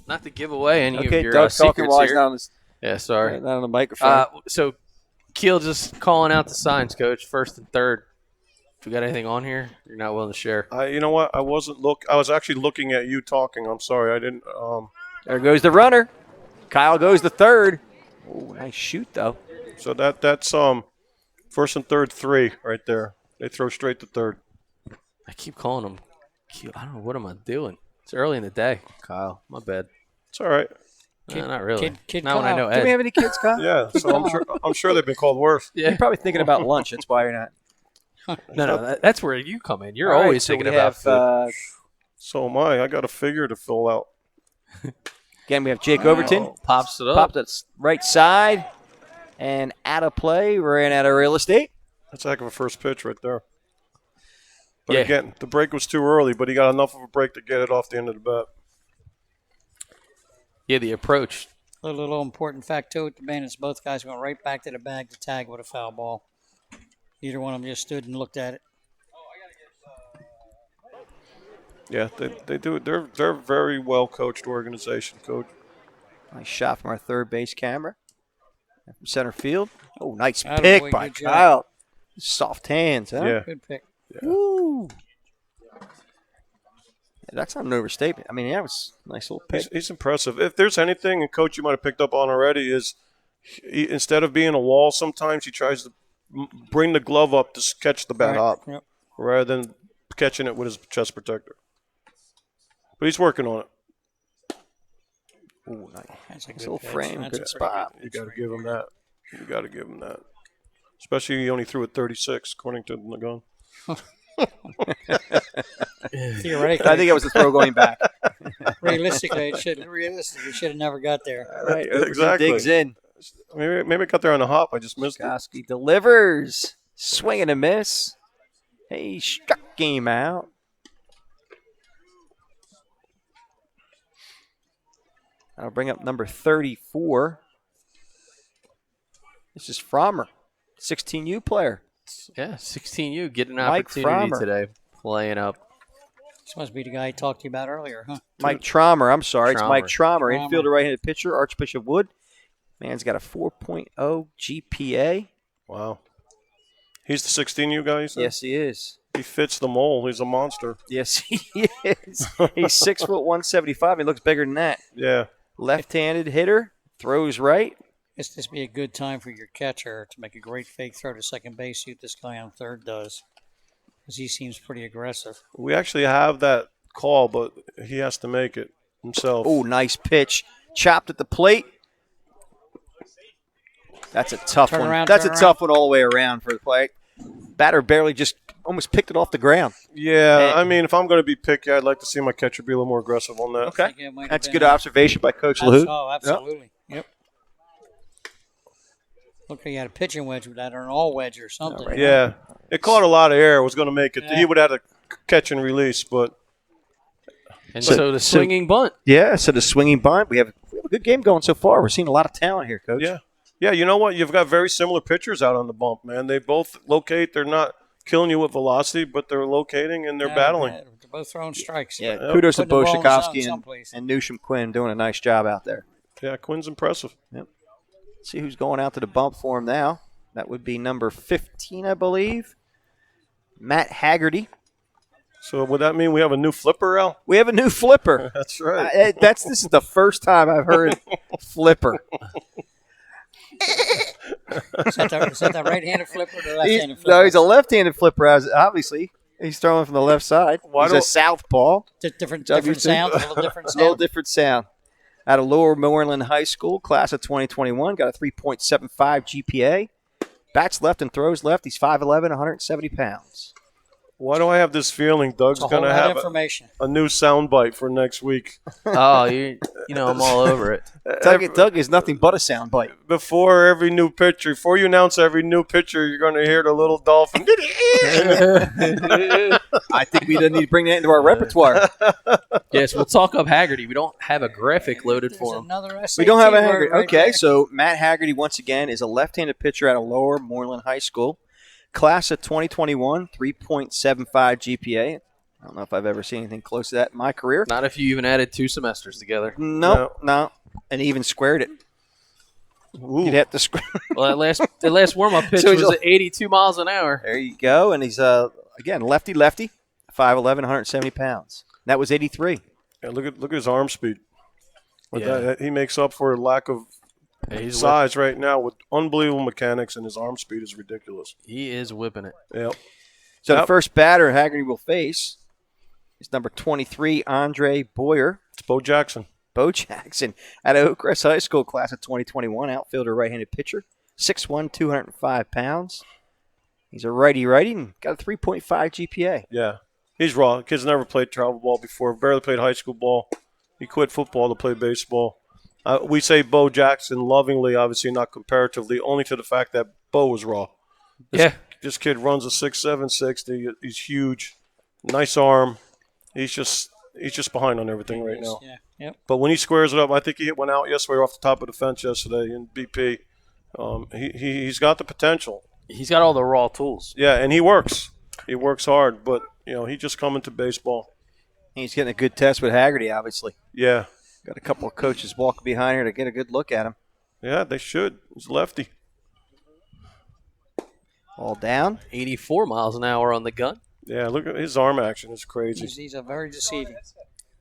not to give away any Okay, of your Doug's talking secrets while he's here. not on, Sorry. not on the microphone. So Keel just calling out the signs, Coach, first and third. If you got anything on here, you're not willing to share. You know what? I was actually looking at you talking. I'm sorry. I didn't. There goes the runner. Kyle goes to third. Oh, nice shoot, though. So that's first and third 3 right there. They throw straight to third. I keep calling him Keel. I don't know. What am I doing? It's early in the day, Kyle. My bad. It's all right. Not really. Kid not when I know Do we Ed. have any kids, Kyle? Yeah. So I'm sure they've been called worse. Yeah. You're probably thinking about lunch. That's why you're not. No, that's where you come in. You're All right, always so thinking we about have, food. So am I. I got a figure to fill out. Again, we have Jake Overton. Pops it up. Popped it right side and out of play. Ran out of real estate. That's a heck of a first pitch right there. But Yeah. again, the break was too early, but he got enough of a break to get it off the end of the bat. Yeah, the approach. A little important fact, too, with the Bandits, both guys went right back to the bag to tag with a foul ball. Neither one of them just stood and looked at it. Yeah, they do. They're a very well coached organization, Coach. Nice shot from our third base camera. From center field. Oh, nice Attaboy, pick by good job. Kyle. Soft hands, huh? Yeah. Good pick. Woo. Yeah, that's not an overstatement. I mean, that was a nice little pick. He's impressive. If there's anything, and Coach, you might have picked up on already, is instead of being a wall, sometimes he tries to bring the glove up to catch the bat Right. up Yep. rather than catching it with his chest protector. But he's working on it. Ooh, nice. That's a Nice good little pitch. frame, That's good a spot. You got to give him that. You got to give him that. Especially he only threw at 36, according to the gun. Theoretically, I think it was a throw going back. realistically, it should have never got there. All right, Overton Exactly. digs in. Maybe I got there on the hop. I just missed it. Koski delivers. Swing and a miss. He struck game out. I'll bring up number 34. This is Frommer, 16U player. Yeah, 16U getting an Mike opportunity Frommer. today, playing up. This must be the guy I talked to you about earlier, huh? Mike Trommer, I'm sorry. It's Mike Trommer, Trommer. infielder, right-handed pitcher, Archbishop Wood. Man's got a 4.0 GPA. Wow. He's the 16U guy, you said? Yes, he is. He fits the mold. He's a monster. Yes, he is. He's 6 foot 175. He looks bigger than that. Yeah. Left-handed hitter, throws right. This be a good time for your catcher to make a great fake throw to second base. See what this guy on third does, because he seems pretty aggressive. We actually have that call, but he has to make it himself. Oh, nice pitch. Chopped at the plate. That's a tough Turn one. around, That's turn a around. tough one all the way around for the play. Batter barely just almost picked it off the ground. Yeah, And- I mean, if I'm going to be picky, I'd like to see my catcher be a little more aggressive on that. Okay. I think it might have That's a been good observation by Coach LaHoot. Oh, absolutely. Yep. Look, he had a pitching wedge with that, or an all wedge or something. right. Yeah. It caught a lot of air. It was going to make it. Yeah. He would have had to catch and release, but And so the swinging bunt. Yeah, so the swinging bunt. We have a good game going so far. We're seeing a lot of talent here, Coach. yeah. Yeah, you know what? You've got very similar pitchers out on the bump, man. They both locate. They're not killing you with velocity, but they're locating and they're battling. They're both throwing strikes. Yeah, Yep. kudos to Putting the Bo ball in the zone Shakovsky someplace. and Newsham Quinn doing a nice job out there. Yeah, Quinn's impressive. See who's going out to the bump for him now. That would be number 15, I believe. Matt Haggerty. So would that mean we have a new flipper, Al? We have a new flipper. That's right. This is the first time I've heard flipper. Is that the right-handed flipper or the left-handed flipper? No, he's a left-handed flipper. Obviously, he's throwing from the left side. He's a southpaw. Different W2. sound, a little different A little sound. different sound. Out of Lower Moreland High School, class of 2021, got a 3.75 GPA. Bats left and throws left. He's 5'11", 170 pounds. Why do I have this feeling Doug's It's a going whole to lot of have information. a new soundbite for next week? Oh, you know, I'm all over it. Doug is nothing but a soundbite. Before every new pitcher, before you announce every new pitcher, you're going to hear the little dolphin. I think we need to bring that into our repertoire. Yes, we'll talk up Haggerty. We don't have a graphic loaded There's for him. another SAT We don't have a word Haggerty. right Okay, there. so Matt Haggerty, once again, is a left-handed pitcher out of Lower Moreland High School. Class of 2021, 3.75 GPA. I don't know if I've ever seen anything close to that in my career. Not if you even added 2 semesters together. No. And even squared it. Ooh. You'd have to square. Well, the last warm-up pitch So he's was at 82 miles an hour. There you go. And he's, again, lefty, 5'11", 170 pounds. That was 83. Yeah, look at his arm speed. With Yeah. that, he makes up for a lack of He's size right now with unbelievable mechanics, and his arm speed is ridiculous. He is whipping it. Yep. So Yep. the first batter Haggerty will face is number 23, Andre Boyer. It's Bo Jackson. Bo Jackson out of Oakcrest High School, class of 2021, outfielder, right-handed pitcher, 6'1", 205 pounds. He's a righty-righty and got a 3.5 GPA. Yeah. He's raw. Kid's never played travel ball before, barely played high school ball. He quit football to play baseball. We say Bo Jackson lovingly, obviously not comparatively, only to the fact that Bo was raw. This kid runs a 6'7", 60. He's huge. Nice arm. He's just behind on everything right now. Yeah. Yep. But when he squares it up, I think he hit one out yesterday off the top of the fence yesterday in BP. He's got the potential. He's got all the raw tools. Yeah, and he works. He works hard, but he's just coming to baseball. He's getting a good test with Haggerty, obviously. Yeah. Got a couple of coaches walking behind here to get a good look at him. Yeah, they should. He's lefty. All down. 84 miles an hour on the gun. Yeah, look at his arm action. It's crazy. He's a very deceiving.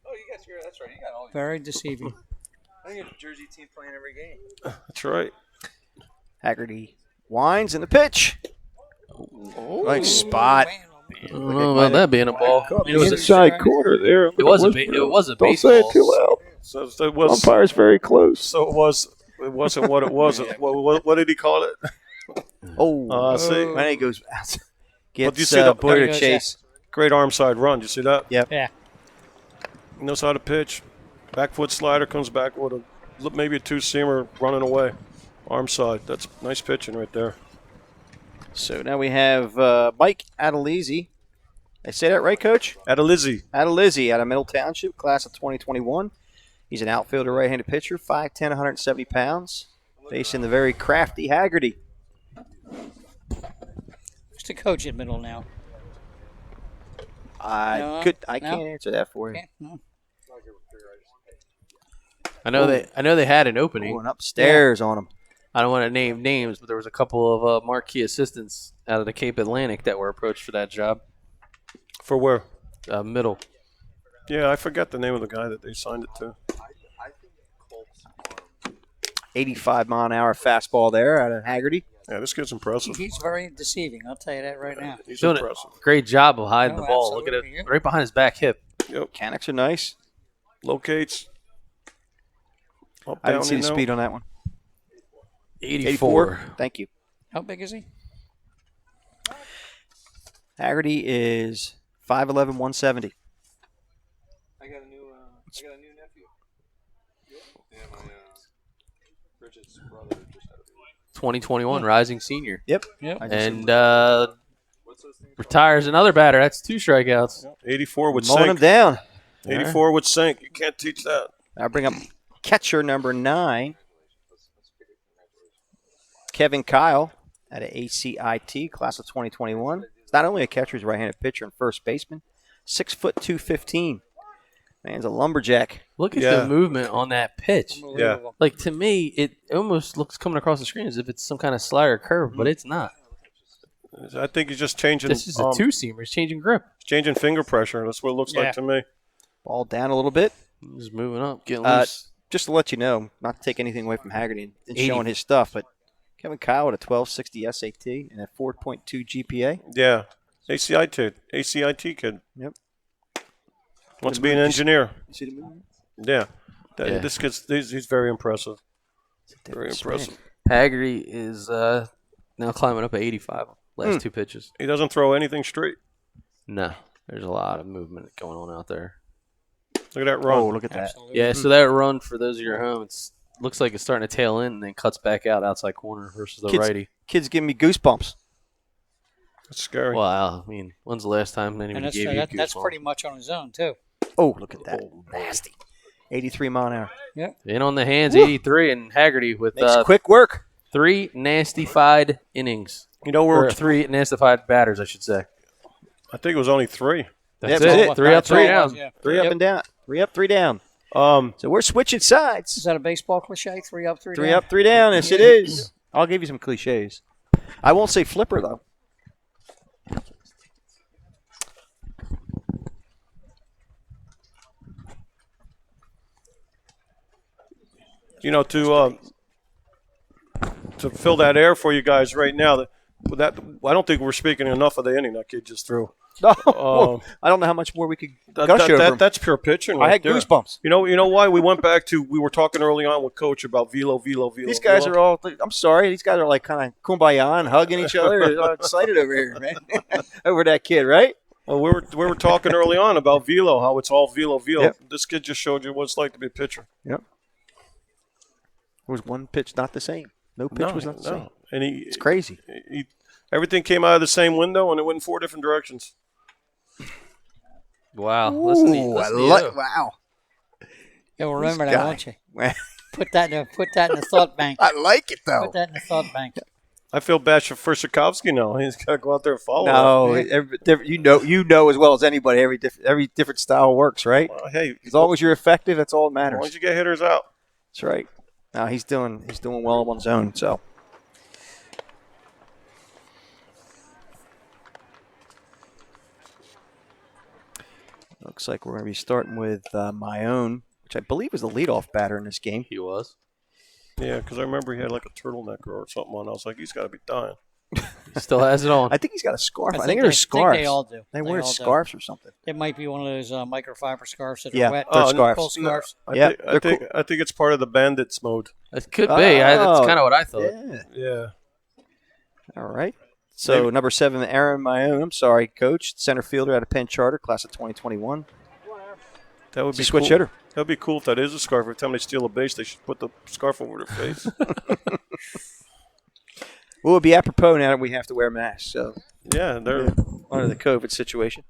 Oh, you guys, that's right. You got all. Very deceiving. I think a Jersey team playing every game. That's right. Haggerty winds in the pitch. Nice spot. I don't know about that being a ball. It was a, Inside corner there. it was a Don't baseball. say it too loud. So it was. Umpire's very close. So it was. It wasn't what it was. What did he call it? See. When he goes out. Gets you see the- Boyer there to he goes, chase. Great arm side run. You see that? Yep. Yeah. He knows how to pitch. Back foot slider comes back with maybe a 2-seamer running away. Arm side. That's nice pitching right there. So now we have Mike Adelizi. I say that right, Coach? Adelizi. Adelizi out of Middle Township, class of 2021. He's an outfielder, right-handed pitcher, 5'10", 170 pounds. Facing the very crafty Haggerty. Who's the coach at Middle now? I No? can't answer that for you. Okay. No. I know they had an opening. Going upstairs on him. I don't want to name names, but there was a couple of marquee assistants out of the Cape Atlantic that were approached for that job. For where? Middle. Yeah, I forget the name of the guy that they signed it to. 85-mile-an-hour fastball there out of Haggerty. Yeah, this kid's impressive. He's very deceiving. I'll tell you that right now. He's Doing impressive. a great job of hiding Oh, the ball. Look at absolutely, it, yep. right behind his back hip. Yep. Mechanics are nice. Locates. Up, I didn't down, see the speed on that one. 84. Thank you. How big is he? Haggerty is 5'11", 170. I got a new nephew. Yeah, my Bridget's brother just had a baby. 2021 rising senior. Yep. Yep. I just- And What's those things? retires another batter. That's 2 strikeouts. 84 would mowing him sink. down. 84 would sink. You can't teach that. I bring up catcher number 9, Kevin Kyle at an ACIT, class of 2021. He's not only a catcher, he's a right-handed pitcher and first baseman. 6 foot 215. Man's a lumberjack. Look at Yeah. the movement on that pitch. Unbelievable. Like, to me, it almost looks coming across the screen as if it's some kind of slider curve, but it's not. I think he's just changing. This is a 2-seamer. He's changing grip. Changing finger pressure. That's what it looks Yeah. like to me. Ball down a little bit. Just moving up, getting Uh, loose. Just to let you know, not to take anything away from Haggerty and 80. showing his stuff, but Kevin Kyle with a 1260 SAT and a 4.2 GPA. Yeah. ACIT kid. Yep. Wants to be an engineer. You see the movement? Yeah. Yeah. This kid's he's very impressive. Very Different spin. impressive. Haggerty is now climbing up at 85 last 2 pitches. He doesn't throw anything straight. No, there's a lot of movement going on out there. Look at that run. Oh, look at that. Absolutely. Yeah, so that run, for those of you at home, it's looks like it's starting to tail in and then cuts back out outside corner versus the Kids- righty. Kid's giving me goosebumps. That's scary. Wow, I mean, when's the last time anybody And that's, gave you that's goosebumps? pretty much on his own, too. Oh, look at that. Nasty. 83 mile an hour. In on the hands, 83, and Haggerty with Makes quick work. 3 nastified innings. You know, Or 3 nastified batters, I should say. I think it was only 3. That's Yeah, it. it. 3 up, 3 That's all it was, down. yeah. 3 up and down. 3 up, 3 down. Um, So we're switching sides. Is that a baseball cliche? 3 up, 3 3 down? up, 3 down. Yes, it is. I'll give you some cliches. I won't say flipper, though. you know, to fill that air for you guys right now, that I don't think we're speaking enough of the inning that kid just threw. No, I don't know how much more we could gush over him. That's pure pitching. I Right had there. goosebumps. You know why we went back to? We were talking early on with Coach about velo. These guys are all, I'm sorry, these guys are like kind of kumbaya and hugging each other. They're all excited over here, man. Over that kid, right? Well, we were talking early on about velo, how it's all velo. Yep. This kid just showed you what it's like to be a pitcher. Yep. There was one pitch not the same. No pitch was not the same. And It's crazy. everything came out of the same window, and it went in 4 different directions. Wow. Listen to you. Wow. You'll remember This that, guy. won't you? Put that in the thought bank. I like it, though. Put that in the thought bank. I feel bad for Sikorsky now. He's got to go out there and follow. No, that. you know as well as anybody. Every different style works, right? Well, hey, As long as you're effective, that's all that as matters. long as you get hitters out. That's right. Now he's doing well on his own. So looks like we're going to be starting with Maroon, which I believe is the leadoff batter in this game. He was. Yeah, because I remember he had like a turtleneck or something on. I was like, he's got to be dying. He still has it on. I think he's got a scarf. I think think there's scarves. they all do. They They wear all do. scarves or something. It might be one of those microfiber scarves that Yeah, are wet. they're Oh, scarves. Full scarves. Yeah, I they're think it's part of the Bandits mode. It could be. That's Oh, kind of what I thought. Yeah. Yeah. All right. So number 7, Aaron Maroon. I'm sorry, coach. Center fielder out of Penn Charter, class of 2021. That would He's be a switch cool. hitter. That would be cool if that is a scarf. Every time they steal a base, they should put the scarf over their face. Well, it would be apropos now that we have to wear masks. So Yeah, they're under the COVID situation.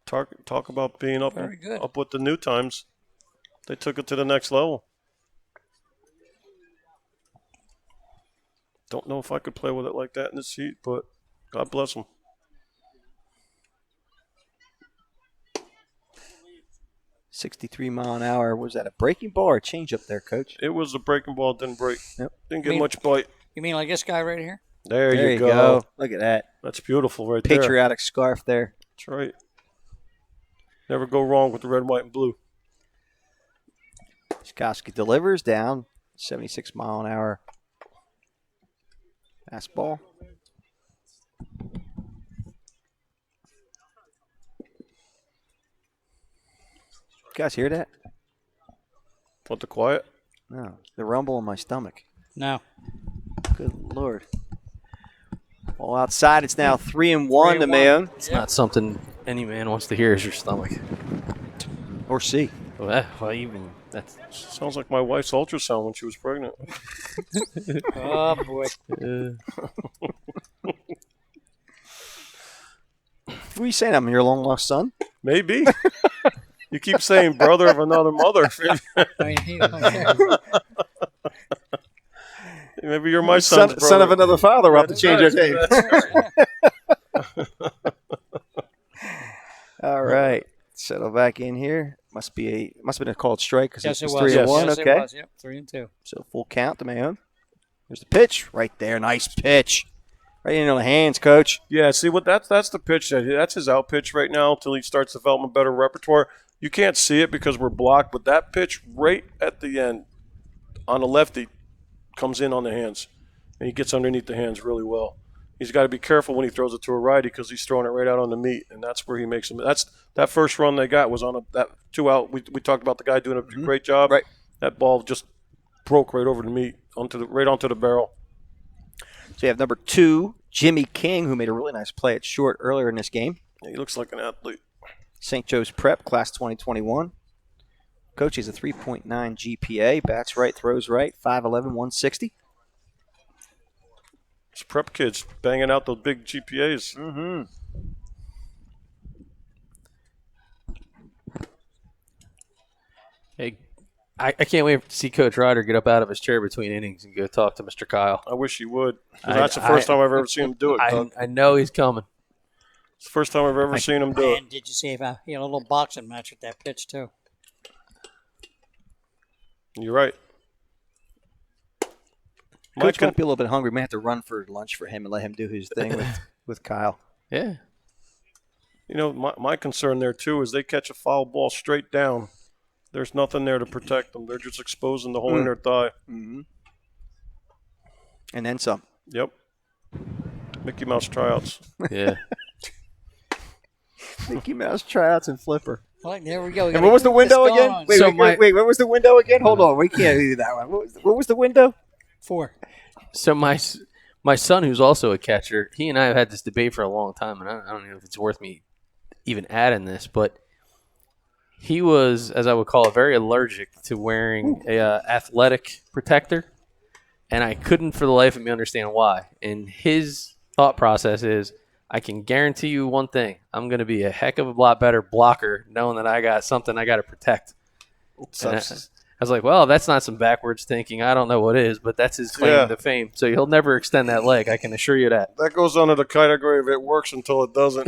talk about being up Very good. up with the new times. They took it to the next level. Don't know if I could play with it like that in this heat, but God bless them. $63-mile-an-hour. Was that a breaking ball or a changeup there, coach? It was a breaking ball, didn't break. Yep. Didn't get much bite. You mean like this guy right here? There There you go. Look at that. That's beautiful right there. Patriotic scarf there. That's right. Never go wrong with the red, white, and blue. Sikorsky delivers down 76-mile-an-hour fastball. You guys hear that? Want the quiet? No, the rumble in my stomach. No. Good Lord. All outside, it's now 3-1 to 3-1. Maroon. It's not something any man wants to hear is your stomach. Or C. Well, even that's Sounds like my wife's ultrasound when she was pregnant. Oh, boy. What are you saying? I'm your long-lost son? Maybe. You keep saying brother of another mother. I mean, he don't care. Maybe you're my son's brother. Son of another father. We'll have to change our name. All right. Settle back in here. Must have been a called strike because Yes, it it was was. 3-1. Yes, Okay. it was. Yep, 3-2. So full count to Maroon. There's the pitch right there. Nice pitch. Right into the hands, coach. Yeah, see what that's the pitch that's his out pitch right now until he starts developing a better repertoire. You can't see it because we're blocked, but that pitch right at the end on the lefty comes in on the hands, and he gets underneath the hands really well. He's got to be careful when he throws it to a righty because he's throwing it right out on the meat, and that's where he makes them. That first run they got was on that 2 out. We talked about the guy doing a great job. Right. That ball just broke right over the meat right onto the barrel. So you have number 2, Jimmy King, who made a really nice play at short earlier in this game. Yeah, he looks like an athlete. St. Joe's Prep, class 2021. Coach is a 3.9 GPA. Bats right, throws right, 5'11", 160. It's prep kids banging out those big GPAs. Mm-hmm. hey, I can't wait to see Coach Ryder get up out of his chair between innings and go talk to Mr. Kyle. I wish he would. 'Cause I- that's the first I- time I've ever seen him do it. Doug. I know he's coming. It's the first time I've ever seen him do it. And did you see if he had a little boxing match with that pitch too? You're right. Coach might be a little bit hungry. We may have to run for lunch for him and let him do his thing with Kyle. Yeah. You know, my concern there, too, is they catch a foul ball straight down. There's nothing there to protect them. They're just exposing the whole inner thigh. Mm-hmm. And then some. Yep. Mickey Mouse tryouts. Yeah. Mickey Mouse tryouts and flipper. Well, there we go. And what was the window again? Wait, So wait, what was the window again? Hold on. We can't do that one. What was the window? 4. So my son, who's also a catcher, he and I have had this debate for a long time, and I don't know if it's worth me even adding this, but he was, as I would call it, very allergic to wearing a athletic protector, and I couldn't for the life of me understand why. And his thought process is, I can guarantee you one thing: I'm going to be a heck of a lot better blocker, knowing that I got something I got to protect. And I was like, well, that's not some backwards thinking. I don't know what is, but that's his claim to fame. So he'll never extend that leg. I can assure you that. That goes under the category of it works until it doesn't.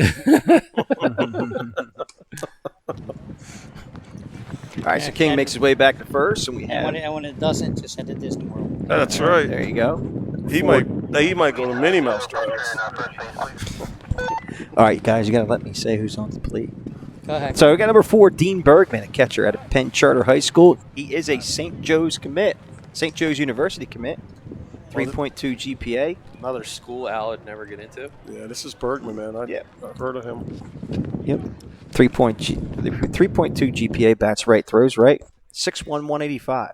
All right, so King makes his way back to first, and we have. And when it doesn't, just head to Disney World. That's right. There you go. He might go to Minnie Mouse tryouts. All right, guys, you got to let me say who's on the plate. Go ahead. So we got number 4, Dean Bergman, a catcher out of Penn Charter High School. He is a St. Joe's commit, St. Joe's University commit. 3.2 GPA. Another school Al would never get into. Yeah, this is Bergman, man. I've heard of him. Yep. 3.2 GPA, bats right, throws right. 6'1", 185.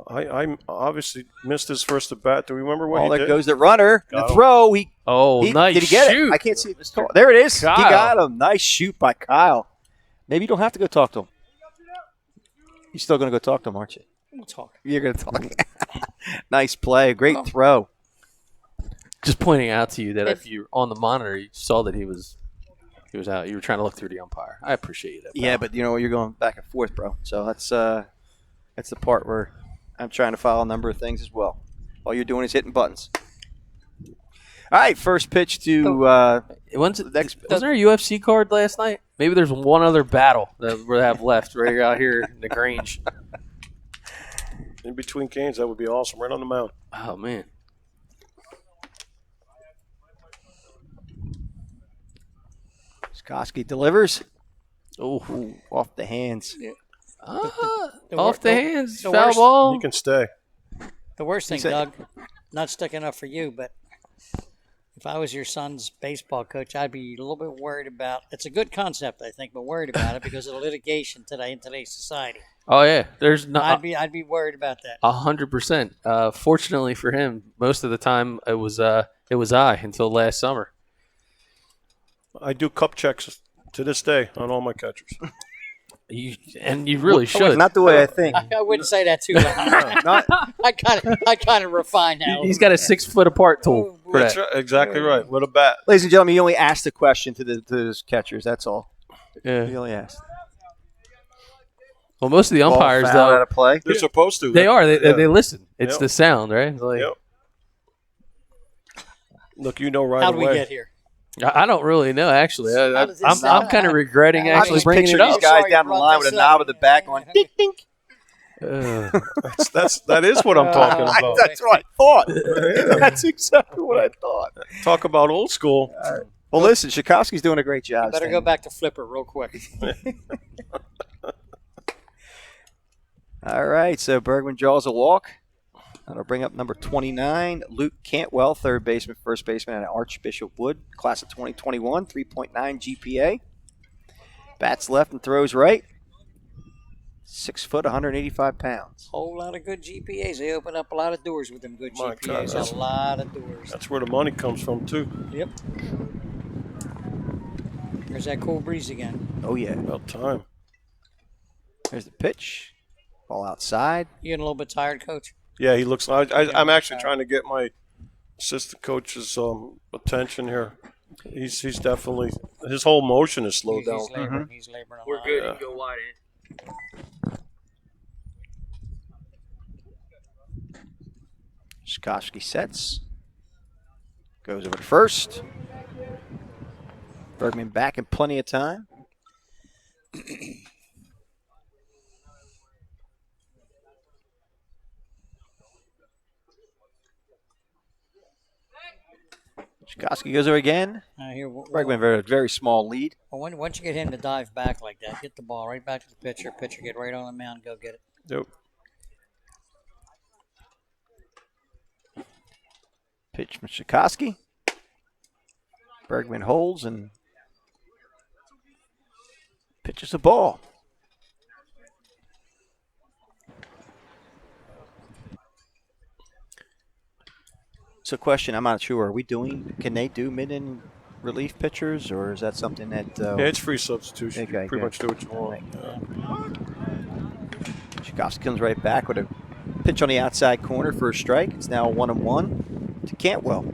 I obviously missed his first at bat. Do you remember what Oh, he there did? goes the runner. The throw. Nice Did he get shoot. it? I can't see. There it is. Kyle. He got him. Nice shoot by Kyle. Maybe you don't have to go talk to him. You're still going to go talk to him, aren't you? We'll talk. You're going to talk. Nice play. Great throw. Just pointing out to you that if you're on the monitor, you saw that he was out. You were trying to look through the umpire. I appreciate it. Yeah, but you know, you're going back and forth, bro. So that's the part where I'm trying to follow a number of things as well. All you're doing is hitting buttons. All right, first pitch to Wasn't there a UFC card last night? Maybe there's one other battle that we have left right out here in the Grange. In between games, that would be awesome. Right on the mound. Oh, man. Skoski delivers. Oh, Off the hands. off the hands, the foul worst- ball. He can stay. The worst thing, said- Doug, not sticking up for you, but if I was your son's baseball coach, I'd be a little bit worried about. It's a good concept, I think, but worried about it because of the litigation today in today's society. Oh yeah, there's not. I'd be worried about that. 100%. Fortunately for him, most of the time it was I until last summer. I do cup checks to this day on all my catchers. You really should. Not the way I think. I wouldn't say that too loud. I kind of refined now. He's got a 6 foot apart tool for That's that. right, exactly right. With a bat. Ladies and gentlemen, you only asked the question to those catchers. That's all. Yeah. You only asked. Well, most of the umpires Ball foul out though, of play. They're supposed to. they are. Yeah. They listen. It's Yep. the sound, right? It's like, Yep. Look, you know right How did away. we get here? I don't really know actually. How does this I'm sound? kind of regretting I actually just bringing picture it these up. guys Sorry down you the brought line with a this knob up. at the back going dink dink. That is what I'm talking about. That's what I thought. That's exactly what I thought. Talk about old school. Well, listen, Tchaikovsky's doing a great job. Better go back to Flipper real quick. All right, so Bergman draws a walk. That'll bring up number 29, Luke Cantwell, third baseman, first baseman out of Archbishop Wood, class of 2021, 3.9 GPA. Bats left and throws right. 6 foot, 185 pounds. Whole lot of good GPAs. They open up a lot of doors with them good My God, GPAs. that's- A lot of doors. That's where the money comes from, too. Yep. There's that cool breeze again. Oh, yeah. About time. There's the pitch. Ball outside. You getting a little bit tired, Coach? Yeah, he looks. I'm actually trying to get my assistant coach's attention here. He's definitely, his whole motion is slowed down. He's laboring. He's laboring a We're lot. good. Yeah. You can go wide in. Tchaikovsky sets. Goes over to first. Bergman back in plenty of time. Chikoski goes over again. Bergman very, very small lead. Well, once you get him to dive back like that, get the ball right back to the pitcher. Pitcher get right on the mound, go get it. Yep. Pitch from Chikoski. Bergman holds and pitches the ball. So, question, I'm not sure. Can they do mid-in relief pitchers, or is that something that... yeah, it's free substitution. Okay, you pretty much do what you want. Chikoski comes right back with a pitch on the outside corner for a strike. It's now 1-1 to Cantwell.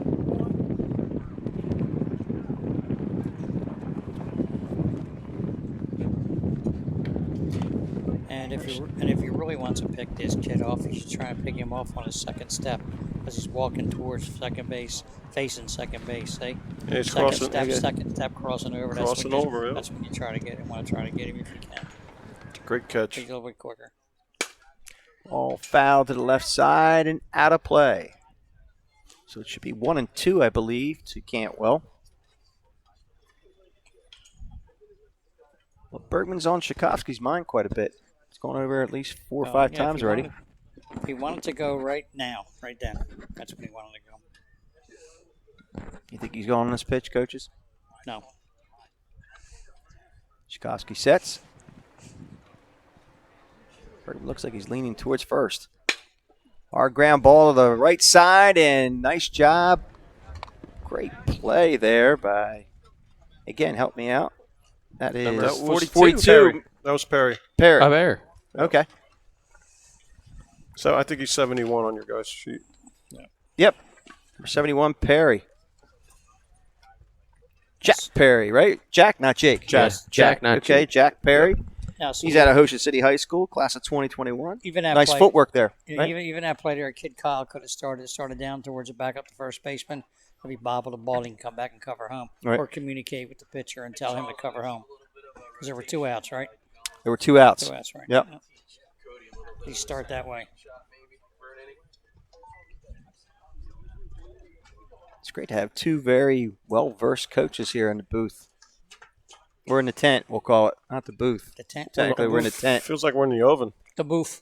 And if you really want to pick this kid off, you should try and pick him off on his second step as he's walking towards second base, facing second base. Yeah, he's second step crossing over. Crossing over, yeah. That's when you try to get him. Want to try to get him if you can. Great catch. He's a little bit quicker. All foul to the left side and out of play. So it should be 1-2, I believe, to Cantwell. Well, Bergman's on Chikoski's mind quite a bit. It's gone over at least 4 or 5 times already. If he wanted to go right now, right then, that's when he wanted to go. You think he's going on this pitch, coaches? No. Chikoski sets. Bergman looks like he's leaning towards first. Hard ground ball to the right side, and nice job. Great play there by, again, help me out. That is 42. That was Perry. Perry. There. Okay. So I think he's 71 on your guys' sheet. Yep. Number 71, Perry. Jack Perry, right? Jack, not Jake. Yes, Jack, not okay, Jake. Jack Perry. Now, so He's out of Ocean City High School, class of 2021. even that Nice play, footwork there. Right? Even that play there, kid Kyle could have started down towards the back up to first baseman. If he bobbled the ball, he can come back and cover home, Right. or communicate with the pitcher and tell him to cover home. Because there were 2 outs, right? There were 2 outs. 2 outs, right? Yep. You start that way. It's great to have 2 very well-versed coaches here in the booth. We're in the tent, we'll call it, not the booth. The tent. Technically, we're in the tent. Feels like we're in the oven. The booth.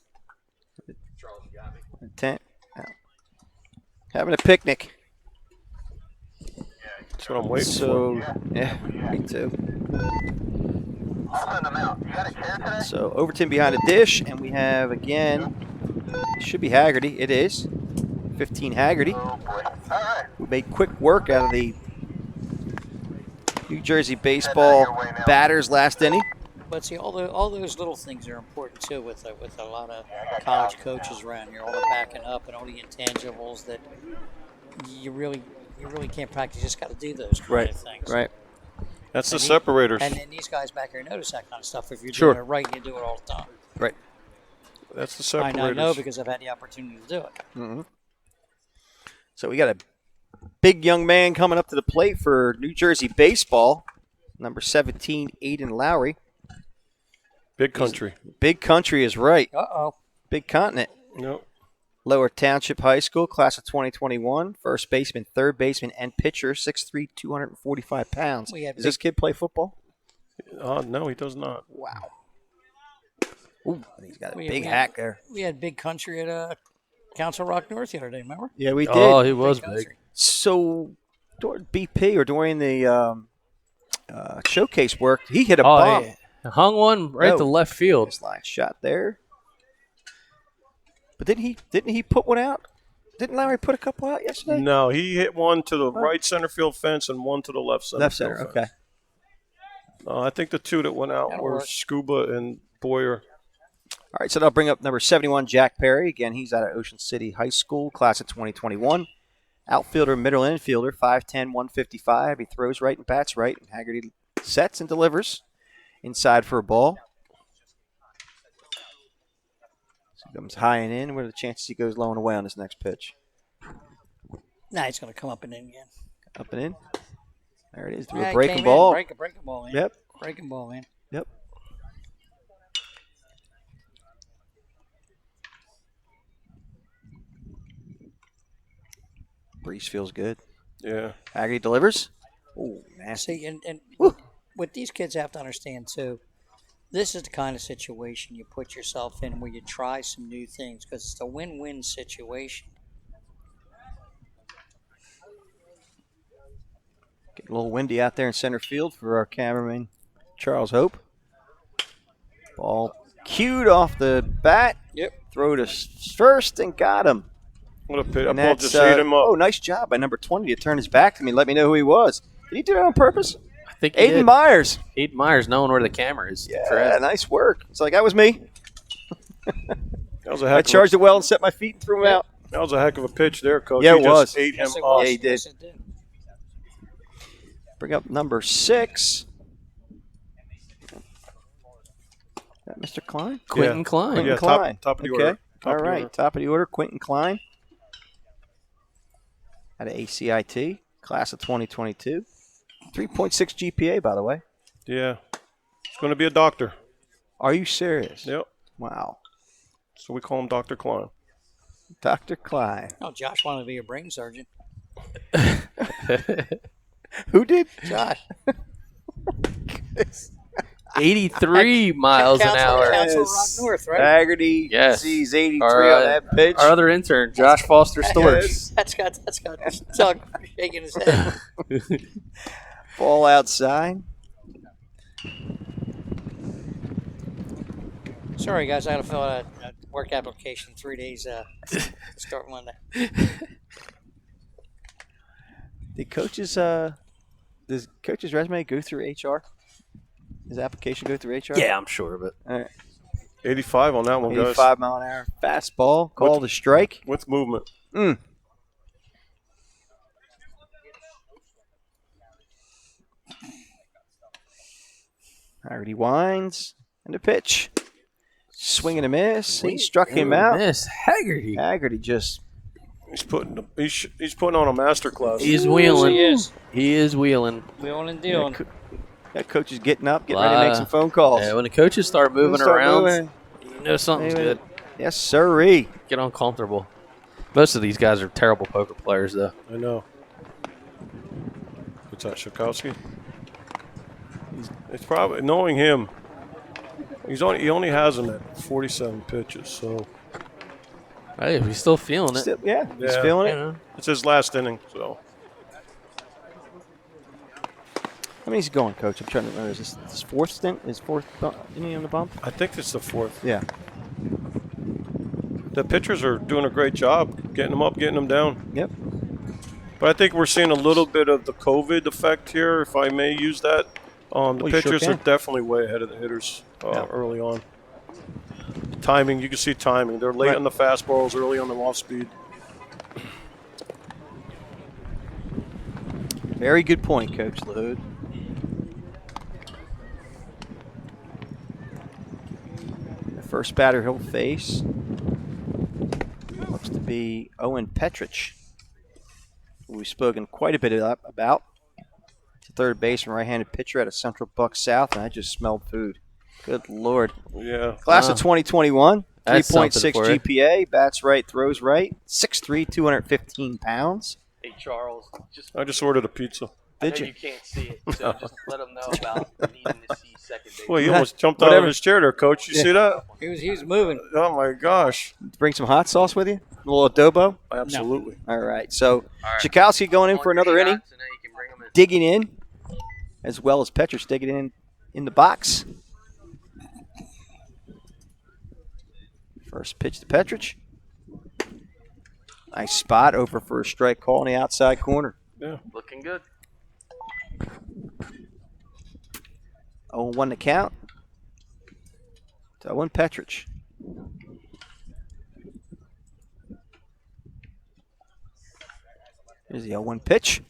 The tent. Having a picnic. That's what I'm waiting for. So, yeah, me too. So, Overton behind the dish, and we have, again, it should be Haggerty. It is. 15 Haggerty. We made quick work out of the New Jersey baseball batters last inning. But see, all those little things are important too. With a lot of college coaches around here, all the backing up and all the intangibles that you really can't practice. You just got to do those kind of things. Right. That's the separators. And then these guys back here notice that kind of stuff. If you're Sure. doing it right, you do it all the time. Right. That's the separators. I know because I've had the opportunity to do it. Mm-hmm. So we got a big young man coming up to the plate for New Jersey baseball, number 17, Aiden Lowry. Big country. Big country is right. Uh-oh. Big continent. Yep. Lower Township High School, class of 2021. First baseman, third baseman, and pitcher, 6'3", 245 pounds. Does this kid play football? No, he does not. Wow. Ooh, he's got a big hack there. We had big country at Council Rock North the other day, remember? Yeah, we did. Oh, he was big. So, during BP or during the showcase work, he hit a bomb. He hung one right to left field. Nice line shot there. But didn't he put one out? Didn't Lowry put a couple out yesterday? No, he hit one to the right center field fence and one to the left center. Left center, field okay. fence. I think the 2 that went out That'll were work. Scuba and Boyer. All right, so that'll bring up number 71, Jack Perry. Again, he's out of Ocean City High School, class of 2021. Outfielder, middle infielder, 5'10", 155. He throws right and bats right. And Haggerty sets and delivers inside for a ball. So he comes high and in. What are the chances he goes low and away on this next pitch? Nah, he's going to come up and in again. Up and in. There it is. Through Yeah, a it breaking came ball. in. Breaking ball, man. Yep. Breaking ball, man. Yep. Breeze feels good. Yeah. Haggerty delivers. Oh, nasty. See, and Woo. what these kids have to understand, too, this is the kind of situation you put yourself in where you try some new things because it's a win-win situation. Getting a little windy out there in center field for our cameraman, Charles Hope. Ball cued off the bat. Yep. Throw to first and got him. What a pitch. And That ball that's, just ate him up. Oh, nice job by number 20 to turn his back to me and let me know who he was. Did he do that on purpose? I think he Aiden did. Myers. Aiden Myers knowing where the camera is. Yeah, Correct. nice work. It's like, that was me. That was a I heck charged of it well and set my feet and threw him out. that was a heck of a pitch there, Coach. Yeah, He it just was. ate him Yes, it up. was. Yeah, he did. Yes, it did. Bring up number 6. Is that Mr. Klein? Quentin Yeah. Klein. Quentin Yeah, Klein. top of the Okay. order. Top All of the right. order. Top of the order, Quentin Klein. Out of ACIT, class of 2022. 3.6 GPA, by the way. Yeah. He's going to be a doctor. Are you serious? Yep. Wow. So we call him Dr. Klein. Dr. Klein. Oh, Josh wanted to be a brain surgeon. Who did? Josh. 83 miles an hour. Council Rock North, right? Haggerty Yes. sees 83 Our, on that pitch. Our other intern, Josh Foster Storch. That's got Doug shaking his head. Ball outside. Sorry, guys, I got to fill out a work application 3 days start Monday. Does coach's resume go through HR? His application go through HR? Yeah, I'm sure, but All right. 85 on that one, guys. 85 mile an hour fastball. Called a strike. With movement. Haggerty winds. And a pitch. Swing and a miss. He struck him out. Miss Haggerty. Haggerty just He's putting on a master class. He's wheeling. He is. He is wheeling. Wheeling and dealing. that coach is getting up, getting ready to make some phone calls. Yeah, when the coaches start moving Start around, moving. you know something's good. Yes, sirree. Get uncomfortable. Most of these guys are terrible poker players, though. I know. What's that, Shakowski? It's probably, knowing him, he only has him at 47 pitches, so Hey, he's still feeling it. Still, yeah, he's Yeah. feeling You it. know. it's his last inning. So How many is he going, Coach? I'm trying to remember. Is this his fourth stint? His fourth inning on the bump? I think it's the fourth. Yeah. The pitchers are doing a great job getting them up, getting them down. Yep. But I think we're seeing a little bit of the COVID effect here, if I may use that. The Well, you sure pitchers are can. definitely way ahead of the hitters Yeah. early on. Timing, you can see timing. They're late Right. on the fastballs, early on the off speed. Very good point, Coach LaHood. The first batter he'll face looks to be Owen Petrich, who we've spoken quite a bit about. It's a third baseman, right-handed pitcher out of Central Buck South, and I just smelled food. Good Lord. Yeah. Class Wow. of 2021, That's 3.6 something for you. GPA, bats right, throws right, 6'3", 215 pounds. Hey, Charles, I just ordered a pizza. Did you? can't see it, so just let them know about needing to see second base. Well, he almost jumped out of Whatever. his chair there, Coach. You see that? He was moving. Oh, my gosh. Bring some hot sauce with you? A little adobo? Absolutely. All right. So Chakowski going in for another inning, digging in, as well as Petrich digging in the box. First pitch to Petrich. Nice spot over for a strike call in the outside corner. Yeah. Looking good. 0-1 to count. To Owen Petrich. Here's the 0-1 pitch.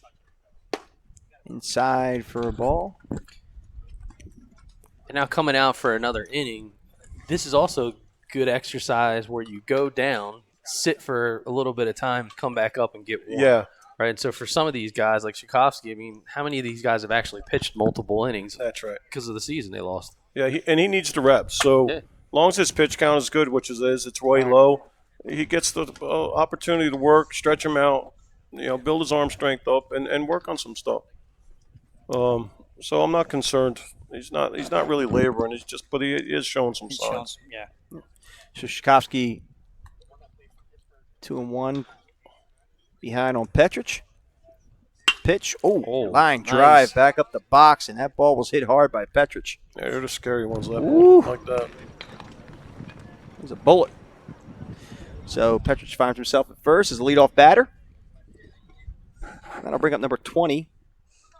Inside for a ball. And now coming out for another inning, this is also good exercise where you go down, sit for a little bit of time, come back up and get one. Yeah. right? And so for some of these guys like Tchaikovsky, I mean, how many of these guys have actually pitched multiple innings That's right. because of the season they lost? Yeah, he needs the reps. So Yeah. as long as his pitch count is good, which it is, it's way low, he gets the opportunity to work, stretch him out, build his arm strength up, and work on some stuff. So I'm not concerned. He's not really laboring. But he is showing some signs. Yeah. So Tchaikovsky 2-1 behind on Petrich. Pitch. Oh, line drive nice. back up the box, and that ball was hit hard by Petrich. Yeah, they're the scary ones left Ooh. like that. It was a bullet. So Petrich finds himself at first as a leadoff batter. That'll bring up number 20,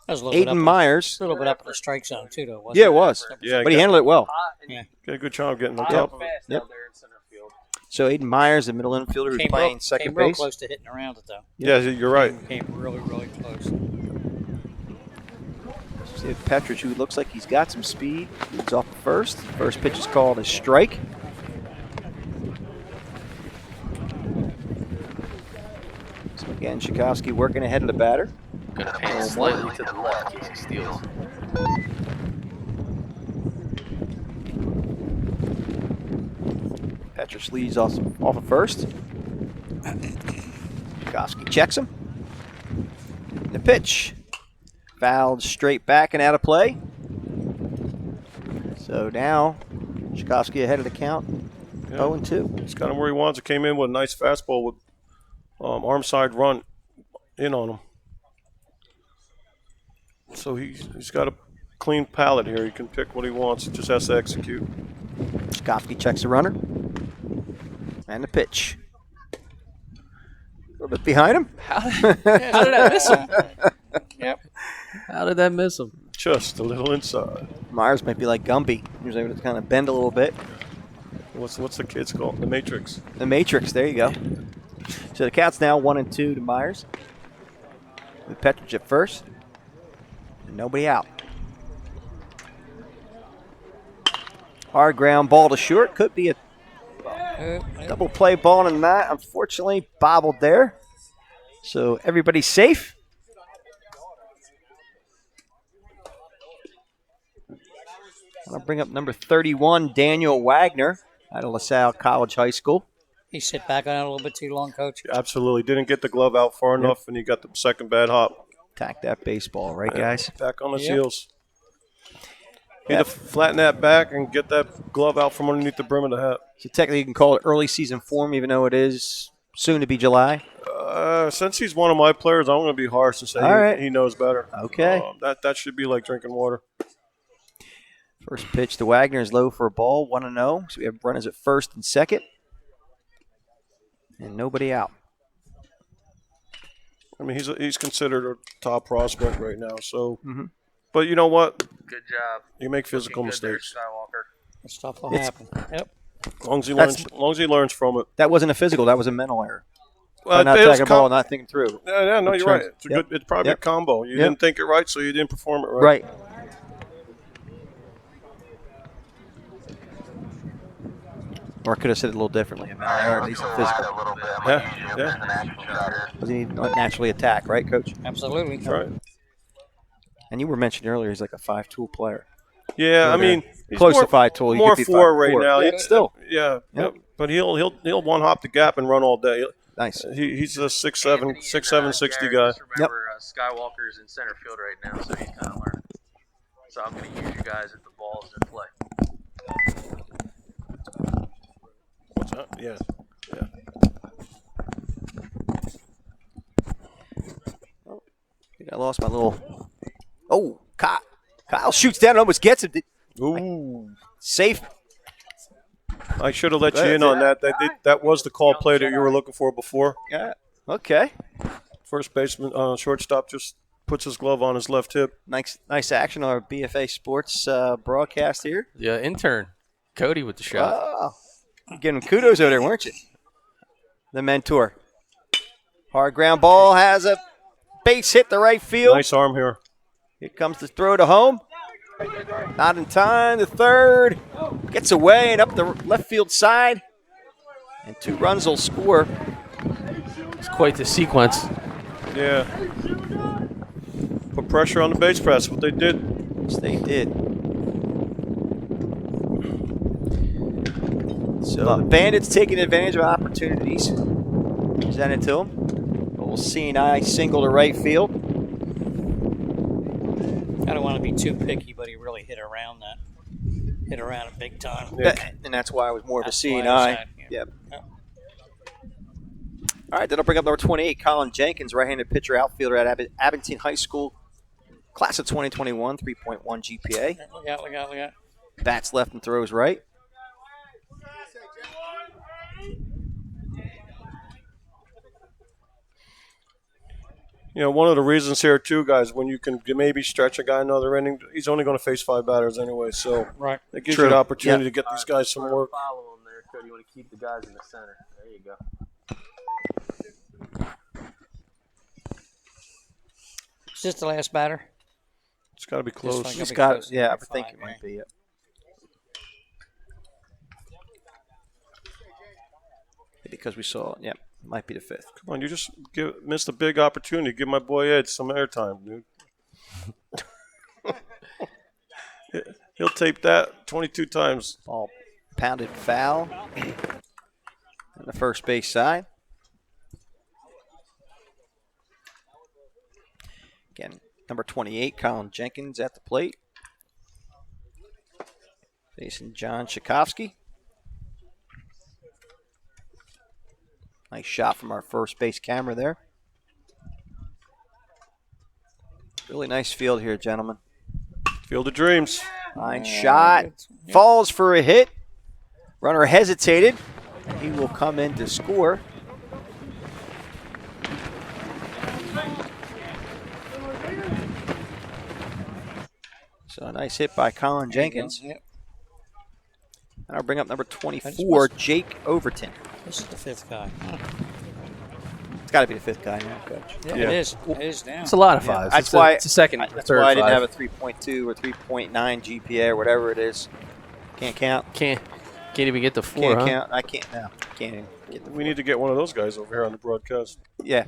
That was a little bit Aiden up, Myers. a little bit up in the strike zone too, though. Wasn't Yeah, it was. Yeah, But he handled it well. Did a good job getting the Hot top. and fast Yep. out there in center field. So Aiden Myers, the middle infielder, who's playing second came real base. close to hitting around it though. Yeah, you're right. Came really, really close. See Petrich, who looks like he's got some speed. He's off the first. First pitch is called a strike. So again, Tchaikovsky working ahead of the batter. Going to pan slightly to the left in case he steals. Petrich leads off of first. Tchaikovsky checks him. The pitch. Fouled straight back and out of play. So now Tchaikovsky ahead of the count. Yeah. 0-2. He's got him where he wants. It came in with a nice fastball with arm side run in on him. So he's got a clean palette here. He can pick what he wants. He just has to execute. Tchaikovsky checks the runner. And the pitch. A little bit behind him. How did I miss him? Yep. How did that miss him? Just a little inside. Myers might be like Gumby. He was able to kind of bend a little bit. What's the kids called? The Matrix. The Matrix, there you go. So the count's now 1-2 to Myers. With Petrich at first. And nobody out. Hard ground ball to short. Could be a double play ball in that. Unfortunately, bobbled there. So everybody's safe. I'll bring up number 31, Daniel Wagner, out of LaSalle College High School. He sit back on it a little bit too long, Coach. Absolutely. Didn't get the glove out far enough, and you got the second bad hop. Attack that baseball, right, guys? Back on his Yep. heels. Need to flatten that back and get that glove out from underneath the brim of the hat. So technically you can call it early season form, even though it is soon to be July. Since he's one of my players, I'm going to be harsh and say All right. he knows better. Okay. That should be like drinking water. First pitch to Wagner is low for a ball, 1-0. So we have runners at first and second. And nobody out. I mean, he's considered a top prospect right now. So, Mhm. But you know what? Good job. You make physical Looking good there, mistakes. Skywalker. That stuff will It's- happen. Yep. As long as he That's- learns, as long as he learns from it. That wasn't a physical, that was a mental error. By Well, not it was tagging a ball, not thinking through. Yeah, no, you're right. It's a Yep. good. It's probably Yep. a combo. You Yep. didn't think it right, so you didn't perform it right. Right. Or I could have said it a little differently. A mental error, at least a physical. Yeah. Does he not naturally attack, right, Coach? Absolutely. That's right. And you were mentioning earlier he's like a 5-tool player. Yeah, I mean, he's Close more, to 5-tool. He more could be 4 right 5'4". now. Yeah, He- still. Yeah, Yep. but he'll one hop the gap and run all day. Nice. He's a 6'7", 60 guy. Just remember, Skywalker's in center field right now, so he's kind of learning. So I'm going to use you guys at the balls in play. What's that? Yeah. I think I lost my little. Oh, Kyle shoots down and almost gets him. Ooh. Safe. I should have let you in on that. That was the call play that you were looking for before. Yeah. Okay. First baseman, shortstop just puts his glove on his left hip. Nice action on our BFA Sports broadcast here. Yeah, intern. Cody with the shot. Oh, giving him kudos over there, weren't you? The mentor. Hard ground ball has a base hit to right field. Nice arm here. Here comes the throw to home. Not in time. The third gets away and up the left field side. And 2 runs will score. It's quite the sequence. Yeah. Put pressure on the base press, what they did. Yes, they did. So the Bandits taking advantage of opportunities. Presented to them. Little C&I single to right field. I don't want to be too picky, but he really hit around that. Hit around it big time. Yeah. And that's why it was more of a That's why I C&I. said, yeah. Yep. Yep. All right, that'll bring up number 28, Colin Jenkins, right-handed pitcher, outfielder at Abington High School. Class of 2021, 3.1 GPA. We got. Bats left and throws right. You know, one of the reasons here, too, guys, when you can maybe stretch a guy another inning, he's only going to face 5 batters anyway. So Right. it gives True. you the opportunity Yep. to get these guys some work. Follow him there, Cody. You want to keep the guys in the center. There you go. Is this the last batter? It's got to be close. one. He's be got close it. to Yeah, I number think 5, it might right? be. Yep. Because we saw it. Yep, might be the 5th. Come on, you just missed a big opportunity. Give my boy Ed some airtime, dude. He'll tape that 22 times. Ball pounded foul on the first base side. Again, number 28, Colin Jenkins at the plate. Facing John Tchaikovsky. Nice shot from our first base camera there. Really nice field here, gentlemen. Field of dreams. Line shot. Falls for a hit. Runner hesitated. He will come in to score. So a nice hit by Colin Jenkins. Yep. And I'll bring up number 24, Jake Overton. This is the 5th guy. It's got to be the 5th guy now, Coach. Yeah, Yeah. It is. It is now. It's a lot of Yeah, fives. that's It's why it's a second, That's third why I didn't five. have a 3.2 or 3.9 GPA or whatever it is. Can't count. Can't even get the 4, Can't huh? count. I can't now. Can't even get the. We need to get one of those guys over here on the broadcast. Yeah.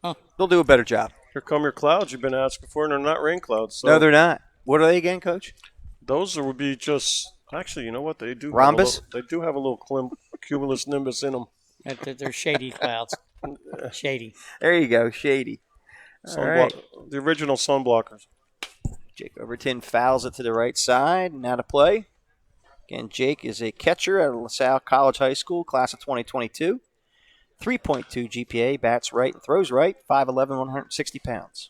Huh. They'll do a better job. Here come your clouds you've been asking for, and they're not rain clouds. So No, they're not. What are they again, Coach? those would be just actually, you know what they do? Rhombus? They do have a little cumulus nimbus in them. They're shady clouds. Shady. There you go, shady. All right. The original sunblockers. Jake Overton fouls it to the right side. Now to play. Again, Jake is a catcher at LaSalle College High School, class of 2022. 3.2 GPA, bats right and throws right, 5'11", 160 pounds.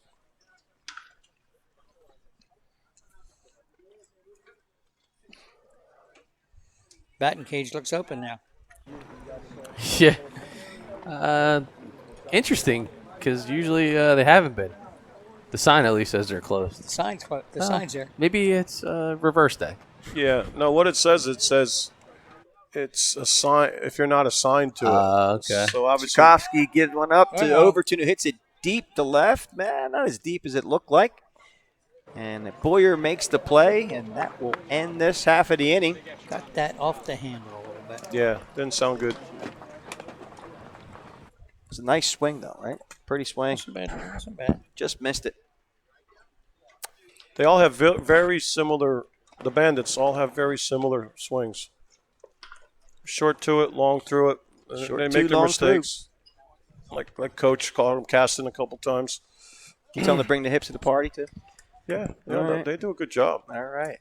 Batting cage looks open now. Yeah. Interesting, because usually they haven't been. The sign at least says they're closed. The sign's there. Maybe it's reverse day. Yeah. No, what it says it's a sign if you're not assigned to it. Okay. So obviously, Tchaikovsky gives one up to Well. Overton, who hits it deep to left. Man, not as deep as it looked like. And Boyer makes the play, and that will end this half of the inning. Got that off the handle a little bit. yeah, didn't sound good. It's a nice swing, though, right? Pretty swing. Wasn't bad. Just missed it. They all have very similar. The Bandits all have very similar swings. Short to it, long through it. Short They to, make their long mistakes. Like Coach caught them casting a couple times. You tell them to bring the hips to the party, too? Yeah, All right. they do a good job. All right.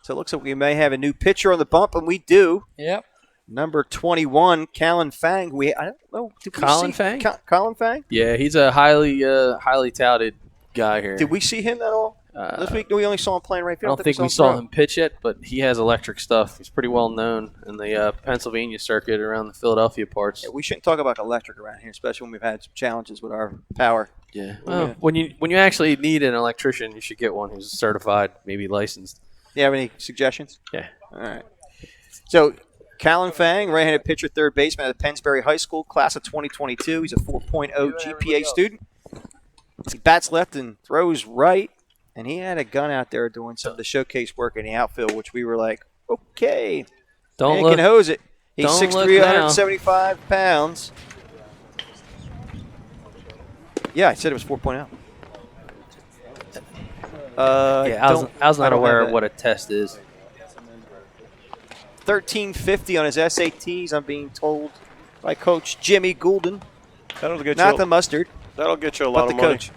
So it looks like we may have a new pitcher on the bump, and we do. Yep. Number 21, Colin Fang. I don't know. Did we Colin see Fang? Colin Fang? Yeah, he's a highly touted guy here. Did we see him at all this week? We only saw him playing right I field. don't think we saw him pitch it, but he has electric stuff. He's pretty well known in the Pennsylvania circuit around the Philadelphia parts. Yeah, we shouldn't talk about electric around here, especially when we've had some challenges with our power. Yeah. Yeah. When you actually need an electrician, you should get one who's certified, maybe licensed. You have any suggestions? Yeah. All right. So, Colin Fang, right-handed pitcher, third baseman at Pennsbury High School, class of 2022. He's a 4.0 GPA student. He bats left and throws right. And he had a gun out there doing some of the showcase work in the outfield, which we were like, okay. Don't Man look. can hose it. He's don't 6'3", look now. 175 pounds. Yeah, I said it was 4.0. Yeah, I was I not don't aware have of what a test is. 1350 on his SATs, I'm being told by Coach Jimmy Goulden. That'll get Not you. the mustard, That'll get you a but lot the of money. coach.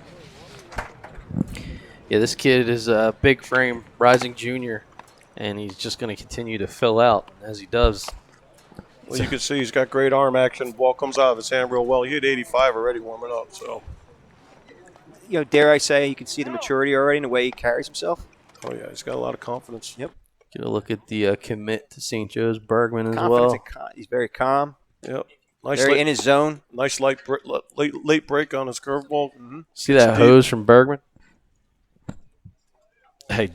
Yeah, this kid is a big frame, rising junior, and he's just going to continue to fill out as he does. Well, you can see he's got great arm action. Ball comes out of his hand real well. He hit 85 already warming up. So, Dare I say, you can see the maturity already in the way he carries himself. oh yeah, he's got a lot of confidence. Yep. Get a look at the commit to St. Joe's, Bergman as Confidence well. and he's very calm, Yep. Nice very late, in his zone. nice late break on his curveball. Mm-hmm. See that Deep. hose from Bergman? Hey,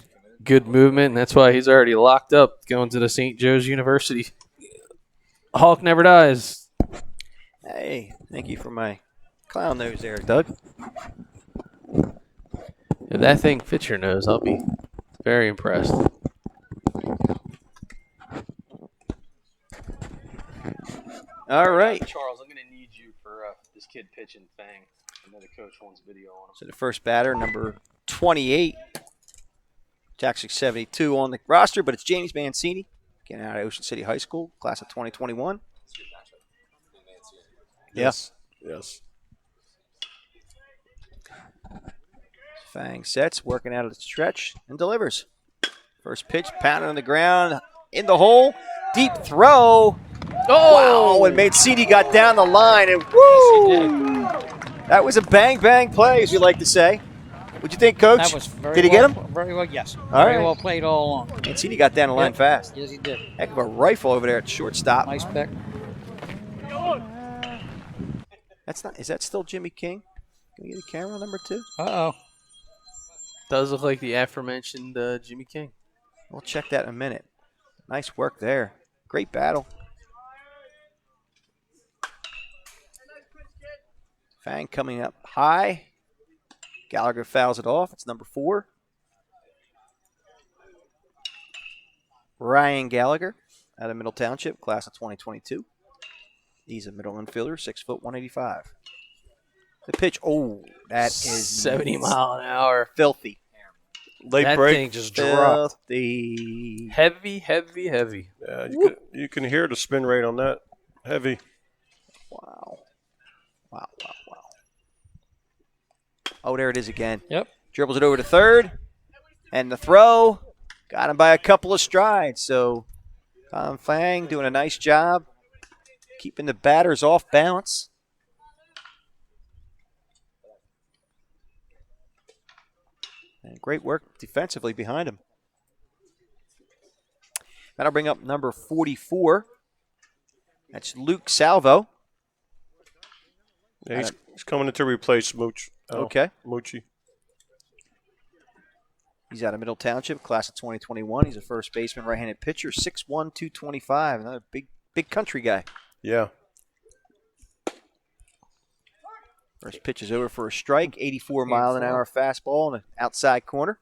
good movement, and that's why he's already locked up going to the St. Joe's University. Hawk never dies. Hey, thank you for my clown nose there, Doug. If that thing fits your nose, I'll be very impressed. All right. Charles, I'm going to need you for this kid pitching Fang. Another coach wants video on him. So the first batter, number 28. It's actually 72 on the roster, but it's James Mancini, getting out of Ocean City High School, class of 2021. Yes. Yes. Fang sets, working out of the stretch, and delivers. First pitch, pounded on the ground, in the hole, deep throw. Oh! Wow, and Mancini got down the line, and woo! That was a bang-bang play, as we like to say. What'd you think, Coach? That was very Did he well, get him? Very well, yes. All Very right. well played all along. Mancini got down the line fast. Yes, he did. Heck of a rifle over there at shortstop. Nice pick. That's not. Is that still Jimmy King? Can we get a camera on number 2? Uh-oh. Does look like the aforementioned Jimmy King. We'll check that in a minute. Nice work there. Great battle. Fang coming up high. Gallagher fouls it off. It's number 4. Ryan Gallagher out of Middle Township, class of 2022. He's a middle infielder, 6 foot, 185. The pitch, oh, that is 70 mile an hour. filthy. Late That break. thing just dropped. Filthy. Heavy, heavy, heavy. Yeah, you can hear the spin rate on that. Heavy. Wow. Wow, wow, wow. Oh, there it is again. Yep. Dribbles it over to third. And the throw got him by a couple of strides. So Tom Fang doing a nice job keeping the batters off balance. And great work defensively behind him. That'll bring up number 44. That's Luke Salvo. Yeah, he's coming in to replace Mooch. Okay. Moochie. He's out of Middle Township, class of 2021. He's a first baseman, right-handed pitcher, 6'1", 225. Another big country guy. Yeah. First pitch is over for a strike, 84 mile an hour fastball in the outside corner.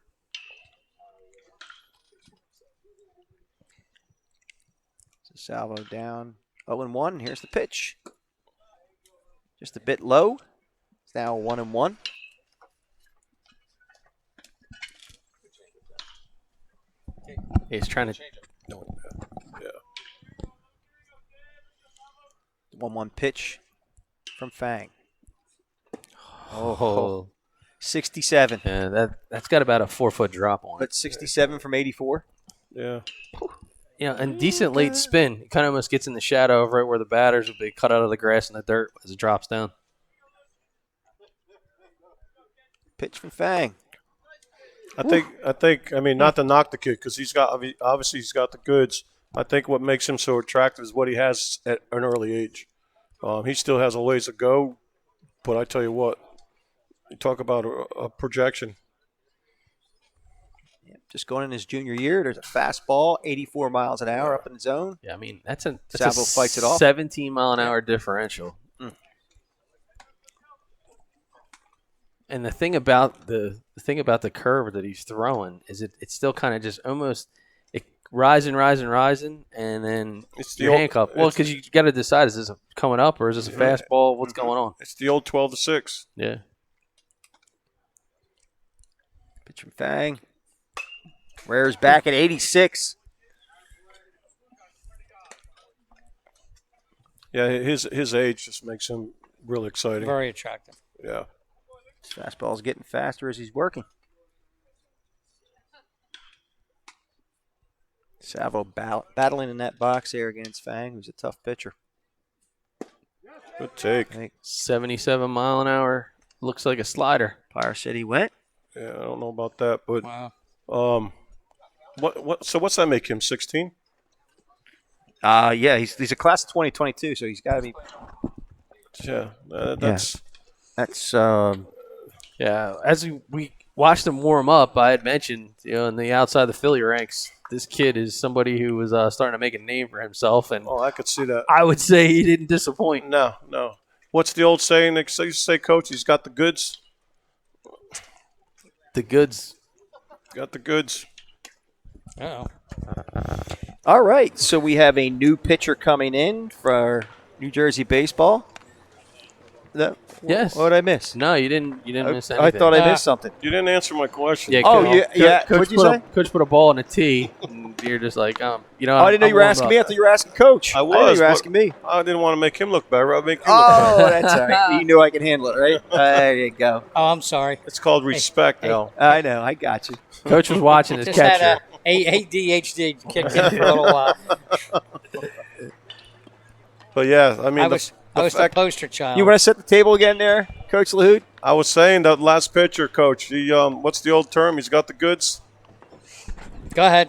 So Salvo down 0-1. Here's the pitch. Just a bit low. It's now 1-1. He's trying to. Yeah. 1-1 pitch from Fang. Oh, 67. yeah, that's got about a 4-foot drop on it. But 67 from 84. Yeah. Yeah, and decent late spin. It kind of almost gets in the shadow of right where the batters would be cut out of the grass and the dirt as it drops down. Pitch from Fang. I mean, not to knock the kid because obviously he's got the goods. I think what makes him so attractive is what he has at an early age. He still has a ways to go, but I tell you what, you talk about a projection. Just going in his junior year, there's a fastball, 84 miles an hour up in the zone. Yeah, I mean that's a Salvo fights it off. 17 mile an hour differential. And the thing about the curve that he's throwing is it's still kind of just almost rising, and then It's the your old- handcuff. Well, because you got to decide, is this coming up or is this a fastball? What's going on? It's the old 12-6. Yeah. Pitch from Fang. Rare's back at 86. Yeah, his age just makes him really exciting. Very attractive. Yeah. His fastball's getting faster as he's working. Salvo battling in that box there against Fang, who's a tough pitcher. Good take. 77 mile an hour. Looks like a slider. Fire City went. Yeah, I don't know about that, but Wow. So what's that make him? 16? Yeah, he's a class of 2022, so he's got to be. Yeah, that's That's Yeah, as we watched him warm up, I had mentioned, in the outside the Philly ranks, this kid is somebody who was starting to make a name for himself, and I could see that. I would say he didn't disappoint. No. What's the old saying? They used to say, Coach, he's got the goods. The goods. Got the goods. Uh-oh. all right. So we have a new pitcher coming in for New Jersey baseball. Yes. What did I miss? No, you didn't miss anything. I thought I missed something. You didn't answer my question. Yeah, Oh, Coach, yeah. Coach What'd you put say? Coach put a ball in a tee, and you're just like, Oh, I didn't know I'm you were warmed asking up. me. I thought you were asking Coach. I didn't know was. you were but asking me. I didn't want to make him look better. I'll make you look better. Oh, that's all right. You knew I could handle it, right? There you go. Oh, I'm sorry. It's called respect, Al. I know. I got you. Coach was watching his Just had catcher. ADHD kicked in for a little while. But yeah, I mean, I was the fact- poster child. You want to set the table again there, Coach Lahoud? I was saying that last pitcher, Coach. He what's the old term? He's got the goods. Go ahead.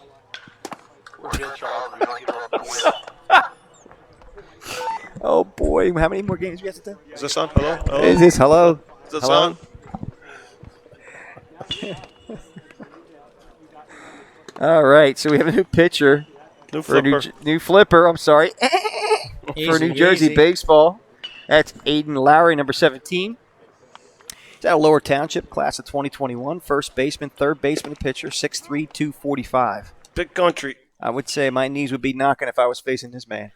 Oh, boy. How many more games do we have to do? Is this on? Hello? Hello? Is this hello? Is this hello? on? All right. So we have a new pitcher New for a flipper. new flipper. I'm sorry. For Easy, New Jersey easy. baseball. That's Aiden Lowry, number 17. He's out of Lower Township, class of 2021. First baseman, third baseman, pitcher, 6'3", 245. Big country. I would say my knees would be knocking if I was facing this man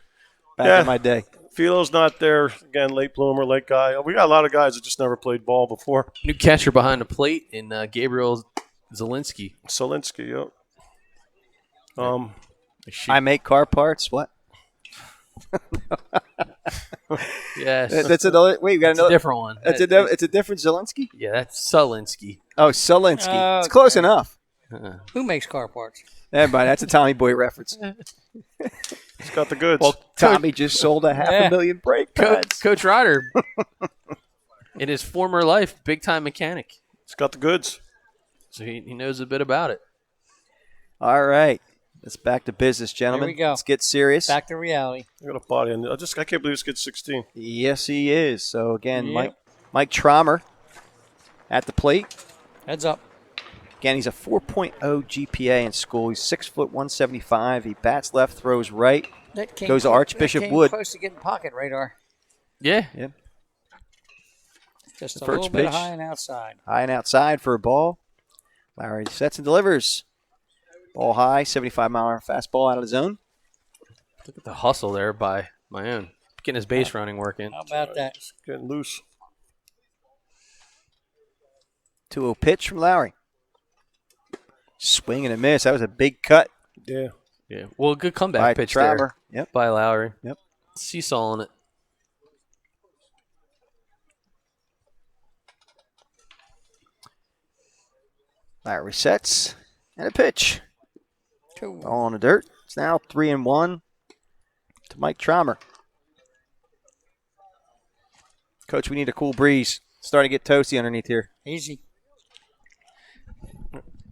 back Yeah. in my day. Philo's not there. Again, late bloomer, late guy. We got a lot of guys that just never played ball before. New catcher behind the plate in Gabriel Zielinski. Solinsky, yep. I make car parts. What? Yes. That's another. Wait, we got It's a another. different one. It's a different Zelensky. Yeah, that's Zielinski. Oh, Solinsky. Oh, It's close okay. enough. Who makes car parts? Everybody, that's a Tommy Boy reference. He's got the goods. Well, Tommy just sold a $500,000 brake pads. Coach Ryder, in his former life, big-time mechanic. He's got the goods. So he knows a bit about it. All right. Let's back to business, gentlemen. Here we go. Let's get serious. Back to reality. I got a body. And I can't believe this kid's 16. Yes, he is. So, again, Yep. Mike Traumer at the plate. Heads up. Again, he's a 4.0 GPA in school. He's 6', 175. He bats left, throws right. That came Goes to clo- Archbishop that came Wood. Close to getting pocket radar. Yeah. Just a First little bit pitch. high and outside. High and outside for a ball. Lowry sets and delivers. Ball high, 75-mile-an-hour fastball out of the zone. Look at the hustle there by my own. Getting his base running work in. How about that? Getting loose. 2-0 pitch from Lowry. Swing and a miss. That was a big cut Yeah. Yeah. Well, good by comeback pitch Traumer. there Yep. by Lowry. Yep. Seesawing it. Lowry sets and a pitch. Two. All in the dirt. It's now 3-1 to Mike Traumer. Coach, we need a cool breeze. Starting to get toasty underneath here. Easy.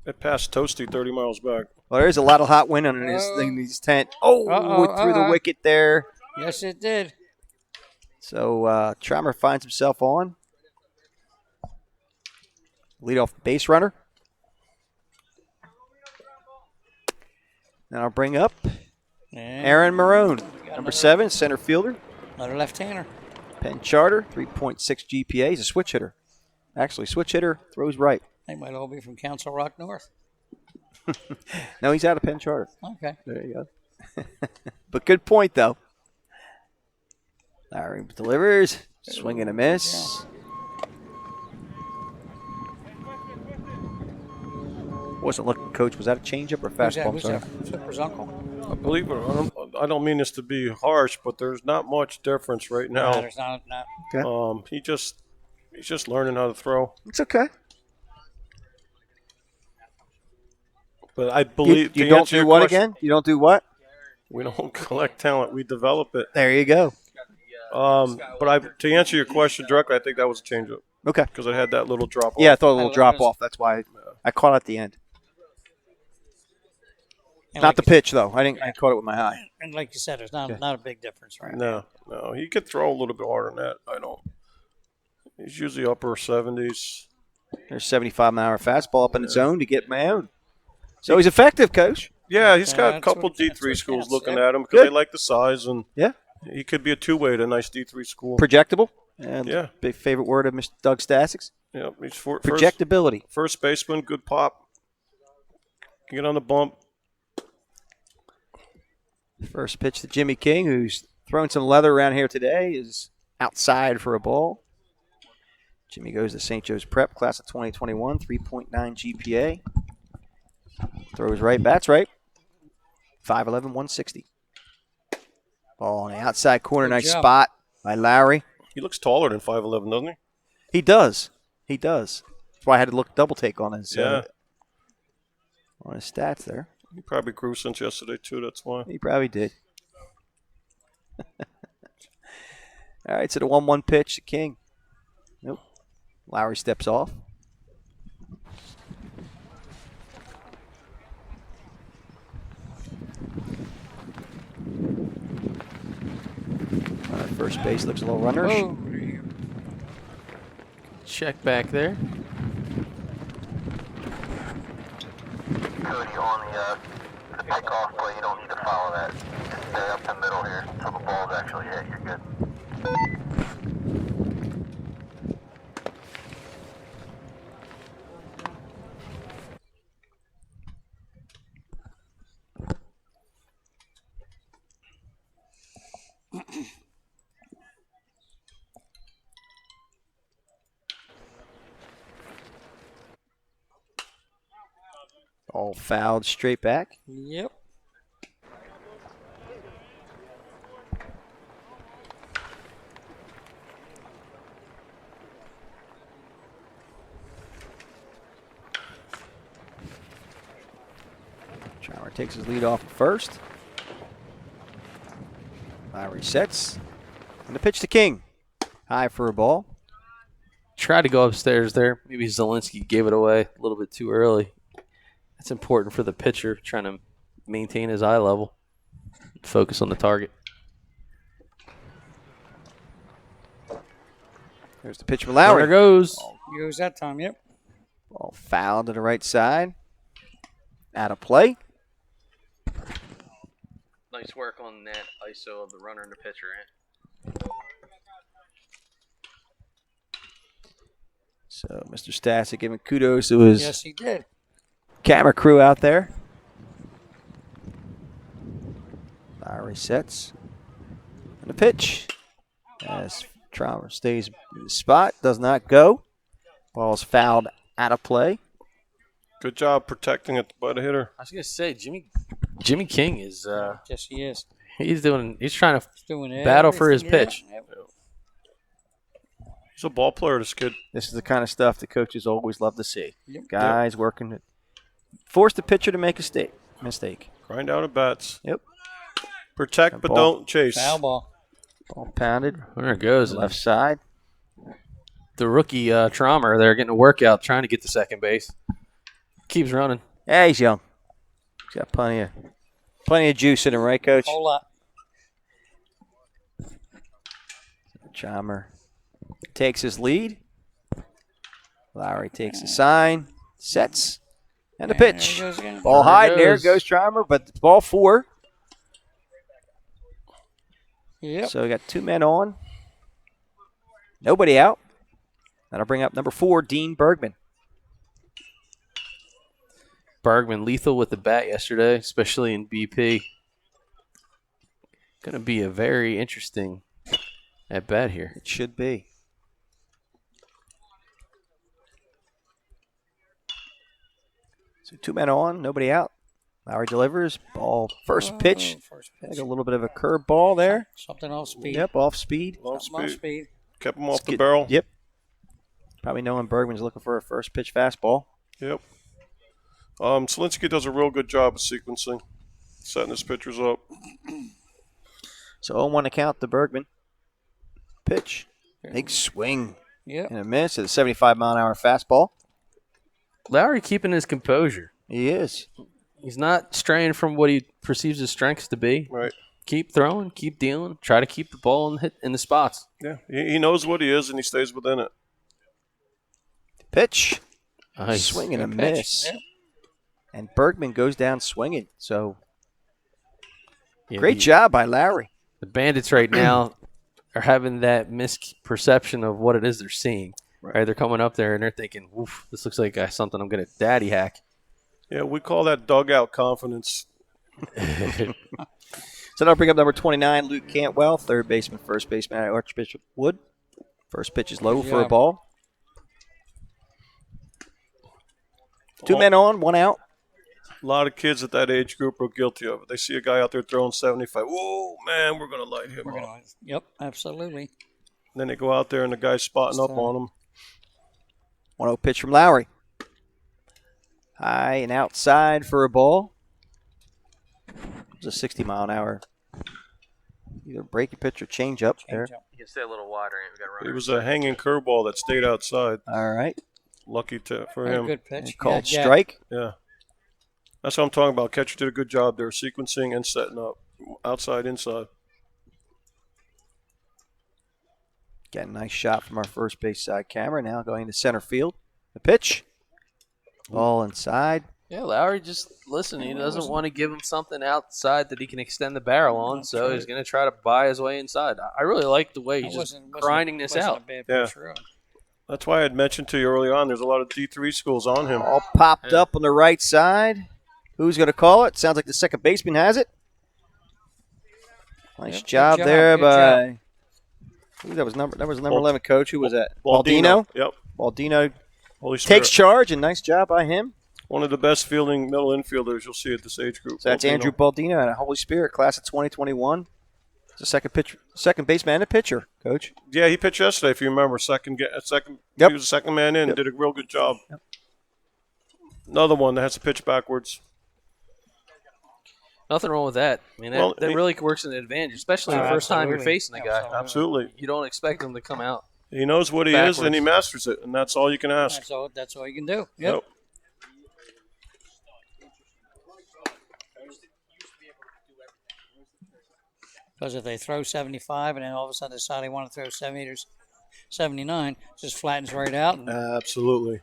It passed Toasty 30 miles back. Well, there's a lot of hot wind under this thing, this tent. Oh, Uh-oh, through the wicket there. Yes, it did. So Traumer finds himself on. Leadoff base runner. Then I'll bring up And Aaron Maroon, number 7, center fielder. another left-hander. Penn Charter, 3.6 GPA. He's a switch hitter. Actually, switch hitter, throws right. They might all be from Council Rock North. No, he's out of Penn Charter. Okay. There you go. But good point, though. Lowry delivers. Swing and a miss. Wasn't looking, Coach. Was that a changeup or Who's fastball? that? I'm Who's sorry. that? Flipper's uncle? I believe it. I don't mean this to be harsh, but there's not much difference right No, now. there's not. He's just learning how to throw. It's okay. But I believe You to don't answer do your what question, again? You don't do what? We don't collect talent; we develop it. There you go. But to answer your question directly, I think that was a changeup Okay. because it had that little drop off. Yeah, I thought a little I drop was- off. That's why I caught at the end. And Not like the you- pitch though. I caught it with my eye. And like you said, there's not a big difference, right? No, he could throw a little bit harder than that. I don't. He's usually upper 70s. There's 75-mile-an-hour fastball up in the zone to get my own. So he's effective, Coach. Yeah, he's got a that's couple what- that's D3 what schools counts. looking Yeah. at him because Good. they like the size, and Yeah. he could be a two-way at a nice D3 school. Projectable. And Yeah. big favorite word of Mr. Doug Stasics. Yeah, he's first Projectability. baseman, good pop. Can get on the bump. First pitch to Jimmy King, who's thrown some leather around here today, is outside for a ball. Jimmy goes to St. Joe's Prep, class of 2021, 3.9 GPA. Throws right, bats right. 5'11", 160. Ball on the outside corner, Good nice job. spot by Lowry. He looks taller than 5'11", doesn't he? He does. That's why I had to look double take on his on his stats there. He probably grew since yesterday, too. That's why. He probably did. All right, so the 1-1 pitch to King. Nope. Lowry steps off. First base looks a little runnerish. Oh, Check back there. Cody, on the pickoff play, you don't need to follow that. Just stay up the middle here until the ball's actually hit. You're good. All fouled straight back. yep. Trower takes his lead off at first. Lowry sets. And the pitch to King. High for a ball. Tried to go upstairs there. Maybe Zielinski gave it away a little bit too early. That's important for the pitcher, trying to maintain his eye level. Focus on the target. There's the pitch for Lowry. There goes. Here goes that time, yep. Ball fouled to the right side. Out of play. Nice work on that ISO of the runner and the pitcher. So Mr. Stasic giving kudos to his Yes, he did. camera crew out there. Lowry sets. And the pitch. As Trower stays in the spot, does not go. Ball's fouled out of play. Good job protecting it by the hitter. I was gonna say Jimmy King is Yes, he is. he's trying to He's doing battle for his everything, pitch. Yep. He's a ball player, this kid. This is the kind of stuff the coaches always love to see. Yep. Guys working to force the pitcher to make a mistake. Grind out at bats. Yep. Protect, but ball. don't chase. Foul ball. Ball pounded. There it goes. Left side. The rookie Traumer there getting a workout, trying to get to second base. Keeps running. Yeah, he's young. He's got plenty of juice in him, right, Coach? Whole lot. Chalmer takes his lead. Lowry takes the sign, sets, and the And there pitch. he goes again. Ball There it high, and there goes. goes Chalmer, but it's ball 4. Yep. So we got 2 men on. Nobody out. That'll bring up number 4, Dean Bergman. Bergman lethal with the bat yesterday, especially in BP. Going to be a very interesting at bat here. It should be. So So 2 men on, nobody out. Lowry delivers. Ball first pitch. First Like pitch. a little bit of a curve ball there. Something off speed. Yep, off speed. Something off speed. Kept him off the barrel. Yep. Probably knowing Bergman's looking for a first pitch fastball. Yep. Selinsky does a real good job of sequencing, setting his pitchers up. So 0-1 to count to Bergman. Pitch. Big swing. Yep. And a miss at a 75-mile-an-hour fastball. Lowry keeping his composure. He is. He's not straying from what he perceives his strengths to be. Right. Keep throwing, keep dealing, try to keep the ball in the spots. Yeah. He knows what he is, and he stays within it. Pitch. Nice. Swing and a Good pitch. miss. Yep. And Bergman goes down swinging. So Yeah, great job by Lowry. The Bandits right now are having that misperception of what it is they're seeing. Right. They're coming up there and they're thinking, "Oof, this looks like something I'm going to daddy hack." Yeah, we call that dugout confidence. So now bring up number 29, Luke Cantwell, third baseman, first baseman, Archbishop Wood. First pitch is low for a ball. 2 men on, 1 out. A lot of kids at that age group are guilty of it. They see a guy out there throwing 75. Whoa, man, we're going to light him up. Yep, absolutely. Then they go out there and the guy's spotting up on them. 1-0 pitch from Lowry. High and outside for a ball. It's a 60-mile-an-hour. Either breaking pitch or change up there. You can stay a little wider. We got to run. It was a hanging curveball that stayed outside. All right. Lucky for Very him. good pitch. Called Yeah, strike. Yeah. That's what I'm talking about. Catcher did a good job there, sequencing and setting up. Outside, inside. Got a nice shot from our first base side camera. Now going to center field. The pitch. Ball inside. Yeah, Lowry just listen. He doesn't want to give him something outside that he can extend the barrel on, so he's going to try to buy his way inside. I really like the way he's just grinding this out. A bad Yeah. pitch, really. That's why I had mentioned to you early on, there's a lot of D3 schools on him. All popped up on the right side. Who's going to call it? Sounds like the second baseman has it. Nice Yep, job good there job, by. Ooh, that was number 11 coach. Who was that? Baldino. Yep. Baldino Holy Spirit. takes charge, and nice job by him. One of the best fielding middle infielders you'll see at this age group. So that's Baldino. Andrew Baldino and a Holy Spirit class of 2021. It's a second baseman and a pitcher, coach. Yeah, he pitched yesterday, if you remember. Second. Yep. He was the second man in. Yep. Did a real good job. Yep. Another one that has to pitch backwards. Nothing wrong with that. I mean, that really works an advantage, especially the first time you're facing the guy. Absolutely. You don't expect him to come out. He knows what he is, and he masters it, and that's all you can ask. That's all you can do. Yep. Because if they throw 75 and then all of a sudden decide they want to throw 70 or 79, just flattens right out. And Absolutely.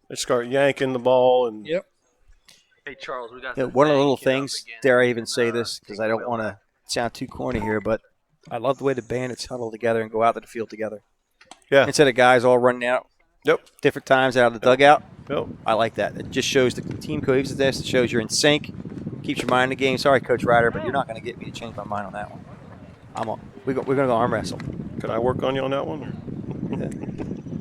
They start yanking the ball. And Yep. Hey, Charles, we got One of the little things, dare I even say this, because I don't want to sound too corny here, but I love the way the Bandits huddle together and go out to the field together. Yeah. Instead of guys all running out different times out of the dugout. Yep. I like that. It just shows the team cohesiveness. It shows you're in sync. Keeps your mind in the game. Sorry, Coach Ryder, but you're not going to get me to change my mind on that one. We're going to go arm wrestle. Can I work on you on that one? I'm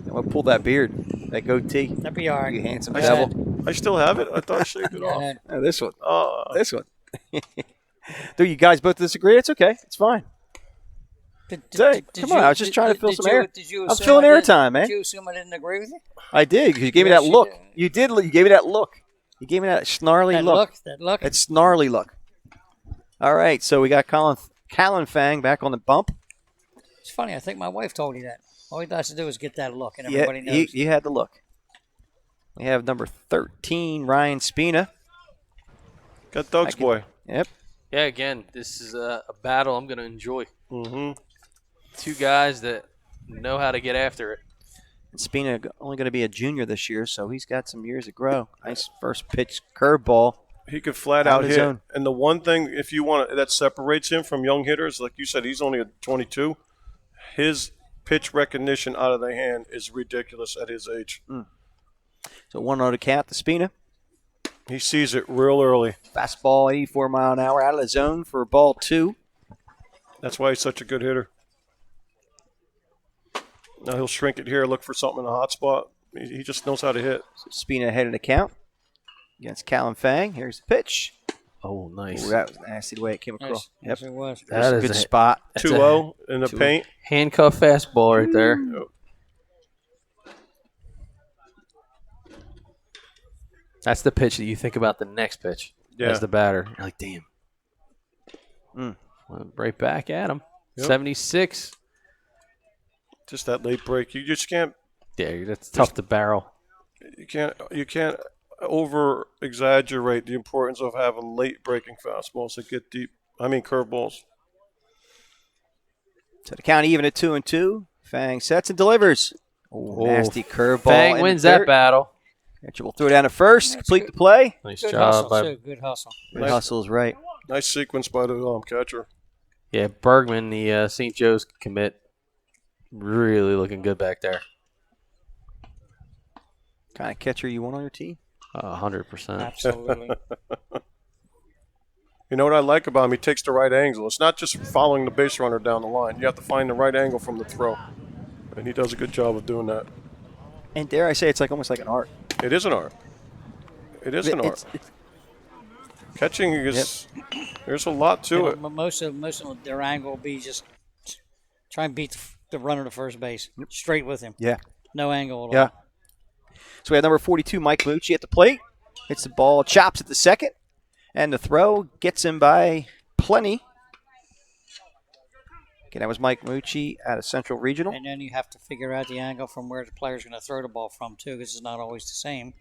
going to pull that beard, that goatee. That'd be all right. You handsome devil. I still have it. I thought I shaved it off. Oh, this one. This one. Do you guys both disagree? It's okay. It's fine. Come on, I was just trying to fill some air. I was filling airtime, man. Did you assume I didn't agree with you? I did, because you gave me that look. You did. You gave me that look. You gave me that snarly look. That look. That snarly look. All right, so we got Callan Fang back on the bump. It's funny. I think my wife told you that. All he has to do is get that look, and everybody knows. He had the look. We have number 13, Ryan Spina. Got Doug's boy. Yep. Yeah, again, this is a battle I'm going to enjoy. Mm-hmm. Two guys that know how to get after it. And Spina only going to be a junior this year, so he's got some years to grow. Nice first pitch curveball. He could flat out hit. Zone. And the one thing, if you want, that separates him from young hitters, like you said, he's only a 22. His pitch recognition out of the hand is ridiculous at his age. So 1-0 to count to Spina. He sees it real early. Fastball, 84 mile an hour out of the zone for ball 2. That's why he's such a good hitter. Now he'll shrink it here, look for something in a hot spot. He just knows how to hit. So Spina ahead of the count. against Callum Fang. Here's the pitch. Oh, nice. Ooh, that was nasty the way it came across. Yes, it was. That That's a is good a spot. that's 2-0 in the two- paint. handcuff fastball right there. That's the pitch that you think about the next pitch Yeah. as the batter. You're like, damn. Mm. Went right back at him. Yep. 76. Just that late break. You just can't. Yeah, that's tough to barrel. You can't over exaggerate the importance of having late breaking fastballs that get deep. I mean curveballs. So the count even at 2-2. Fang sets and delivers. Oh, Nasty curveball. Fang in wins the that dirt. battle. Catcher will throw down at first. That's Complete good. the play. Nice Good job hustle, by too. Good hustle. Good hustle is right. Nice sequence by the catcher. yeah Bergman, the St. Joe's commit. Really looking good back there. Kind of catcher you want on your team. 100%. Absolutely. You know what I like about him? He takes the right angle. It's not just following the base runner down the line. You have to find the right angle from the throw. And he does a good job of doing that. And dare I say, it's like almost like an art. It is an art. It is an art. It's- Catching is there's a lot to it. Most of their angle will be just try and beat the runner to first base. Straight with him. yeah. No angle at all. Yeah. So we have number 42, Mike Mucci at the plate. Hits the ball, chops at the second. And the throw gets him by plenty. Again, that was Mike Mucci out of Central Regional. And then you have to figure out the angle from where the player's going to throw the ball from, too, because it's not always the same.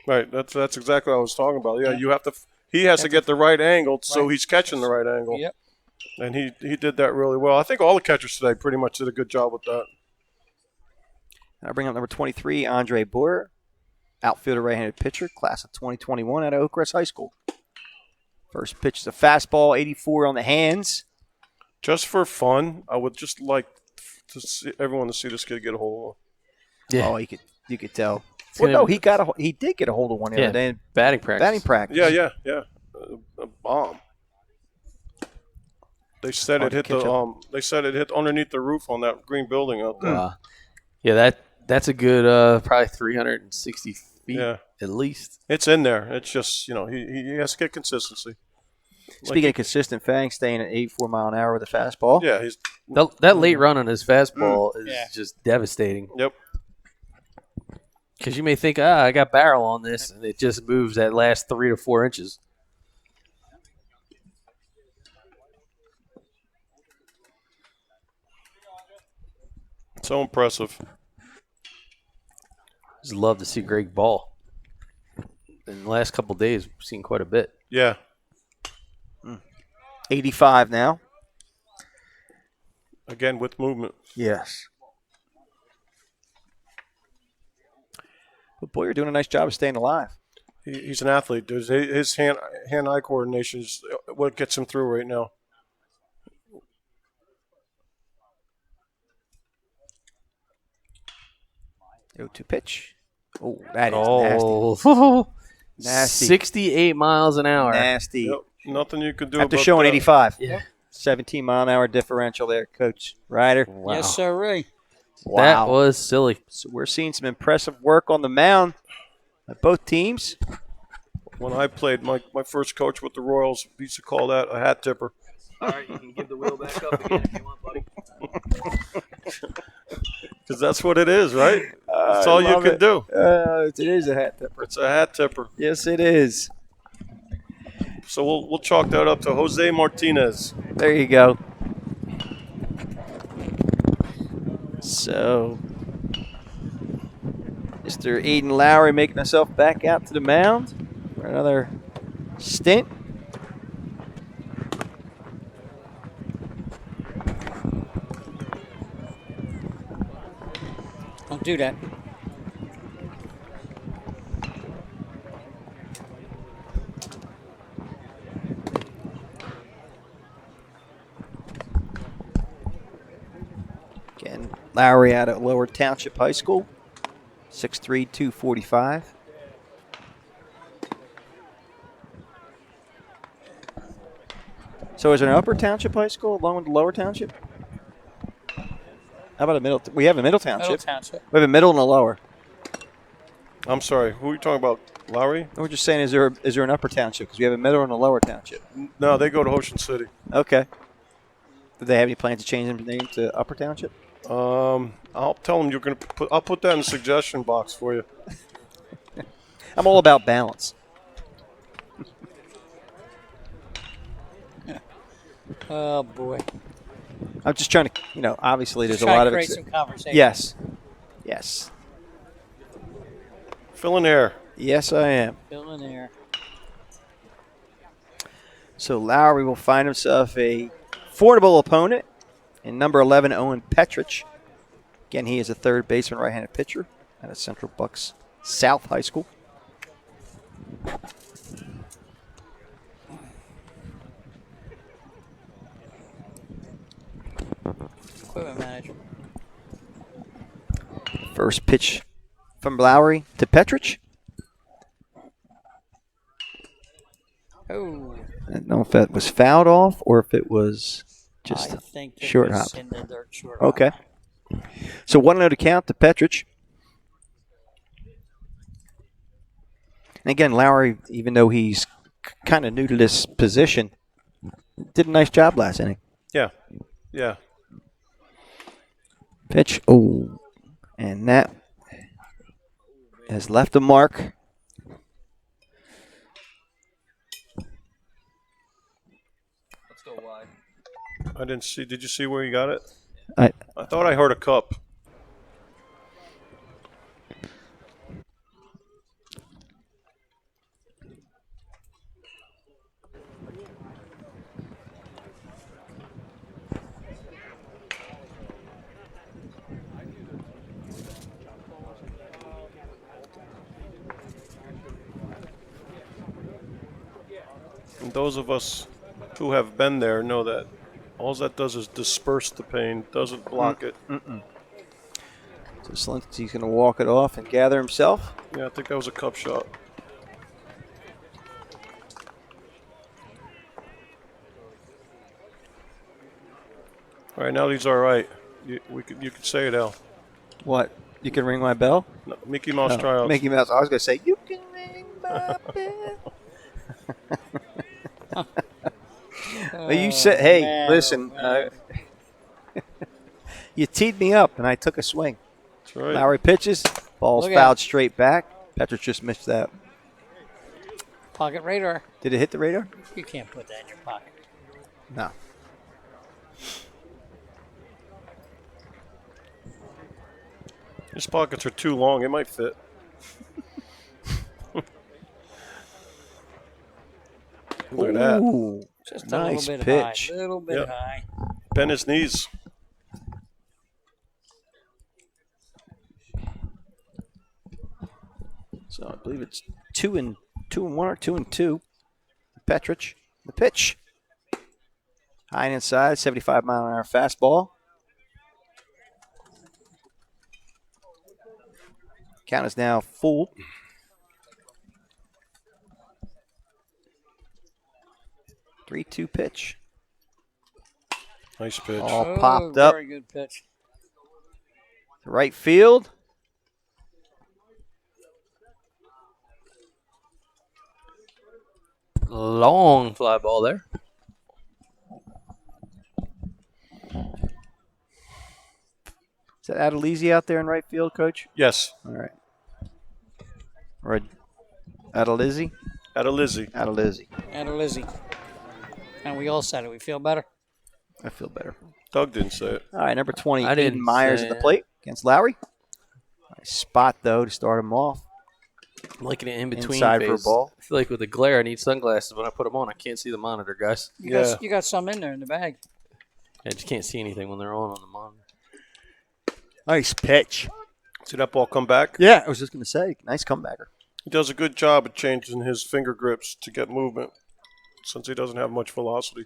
Right. That's exactly what I was talking about. Yeah, you have to. He has to get the right angle so he's catching the right angle. Yep. And he did that really well. I think all the catchers today pretty much did a good job with that. I bring up number 23, Andre Boer, outfielder right-handed pitcher, class of 2021 out of Oak Crest High School. First pitch is a fastball, 84 on the hands. Just for fun, I would just like to see everyone to see this kid get a hold of one. Yeah. Oh, you could tell. gonna Well, no, be- he did get a hold of one the Yeah. other day in Batting practice. batting practice. Yeah. A bomb. They said Hard it to hit catch up. They said it hit underneath the roof on that green building out there. Yeah, that's a good probably 360 feet Yeah. at least. It's in there. It's just he has to get consistency. Speaking of consistent, Fang staying at 84 mile an hour with a fastball. Yeah, he's That late run on his fastball is Yeah. just devastating. yep. Because you may think, I got barrel on this, and it just moves that last 3 to 4 inches. So impressive. Just love to see Greg ball. In the last couple of days, we've seen quite a bit. Yeah. 85 now. Again with movement. Yes. But boy, you're doing a nice job of staying alive. He's an athlete. His hand-eye coordination is what gets him through right now. Go to pitch. Oh, that is Oh, Nasty. 68 miles an hour. nasty. Yep. Nothing you can do After about showing that. 85. Yeah. 17 mile an hour differential there, Coach Ryder. Wow. Yes, sir, Ray. That was silly. So we're seeing some impressive work on the mound by both teams. When I played, my first coach with the Royals, we used to call that a hat tipper. All right, you can give the wheel back up again if you want, buddy. Because that's what it is, right? That's I all you love can it. do. It is a hat tipper. It's a hat tipper. Yes, it is. So we'll chalk that up to Jose Martinez. There you go. So, Mr. Aiden Lowry making himself back out to the mound for another stint. Don't do that. Again, Lowry out at Lower Township High School, 6'3", 245. So is there an Upper Township High School along with the Lower Township? How about a Middle? We have a Middle Township. Middle Township. We have a Middle and a Lower. I'm sorry. Who are you talking about? Lowry? We're just saying, is there an upper township? Because we have a middle and a lower township. No, they go to Ocean City. Okay. Do they have any plans to change the name to Upper Township? I'll tell them you're going to put. I'll put that in the suggestion box for you. I'm all about balance. Oh boy. I'm just trying to, obviously there's a Try lot to of create some conversation. Yes. Fill in air. Yes, I am. Fill in there. So Lowry will find himself a formidable opponent in number 11, Owen Petrich. Again, he is a third baseman, right-handed pitcher at a Central Bucks South High School. Equipment manager. First pitch from Lowry to Petrich. Oh. I don't know if that was fouled off or if it was just I think it short was hop. in the dirt short Okay. hop. So 1-0 to count to Petrich. And again, Lowry, even though he's kind of new to this position, did a nice job last inning. Yeah. Pitch. Oh. And that has left a mark. Let's go wide. I didn't see. Did you see where you got it? I thought I heard a cup. And those of us who have been there know that all that does is disperse the pain, doesn't block it. So Slinky's going to walk it off and gather himself. Yeah, I think that was a cup shot. All right, now he's all right. You could say it, Al. What? You can ring my bell? No, Mickey Mouse tryouts. Mickey Mouse. I was going to say, you can ring my bell. Well, you said, hey, man, listen, you teed me up, and I took a swing. That's right. Lowry pitches, ball's Look fouled out. straight back. Petrich just missed that. Pocket radar. Did it hit the radar? You can't put that in your pocket. No. His pockets are too long. It might fit. Look at that. Ooh, Just nice a little bit pitch. high. A little bit Yep. high. Bend his knees. So I believe it's 2-1 or 2-2. Petrich, the pitch. High and inside, 75-mile-an-hour fastball. Count is now full. 3-2 pitch. Nice pitch. All popped up. Very good pitch. To right field. Long fly ball there. Is that Adelizi out there in right field, Coach? Yes. All right. Or Adelizi? At a Lizzie. Adelizi. And a Lizzie. And we all said it. We feel better. I feel better. Doug didn't say it. All right, number 20, I didn't Aiden Myers say at the it. plate against Lowry. Nice spot, though, to start him off. I'm liking it in between. Inside for a phase. ball. I feel like with the glare, I need sunglasses. When I put them on, I can't see the monitor, guys. You got some in there in the bag. I just can't see anything when they're on the monitor. Nice pitch. See that ball come back? Yeah, I was just going to say, nice comebacker. He does a good job at changing his finger grips to get movement since he doesn't have much velocity.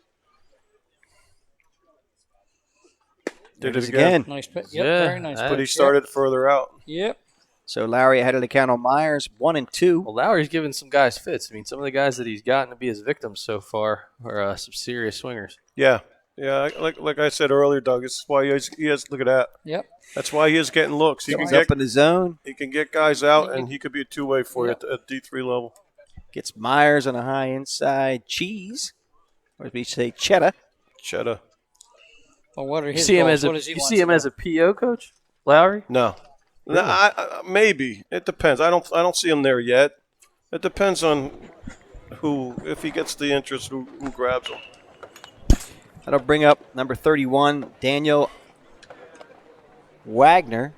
Did it again. Nice pitch. Yep, Yeah, very nice. that- But he pitch. started further out. Yep. So Lowry ahead of the count on Myers, 1-2. Well, Lowry's giving some guys fits. I mean, some of the guys that he's gotten to be his victims so far are some serious swingers. Yeah. Yeah, like I said earlier, Doug, it's why he has look at that. Yep. That's why he is getting looks. He Comes up in the zone. he can get guys out, and he could be a two-way for you at D3 level. Gets Myers on a high inside cheese. Or as we say, cheddar. Cheddar. Well, what are You his see him goals? as a What does he you want see to him do? as a PO coach, Lowry. No. No, maybe. It depends. I don't see him there yet. It depends on if he gets the interest, who grabs him. That'll bring up number 31, Daniel Wagner,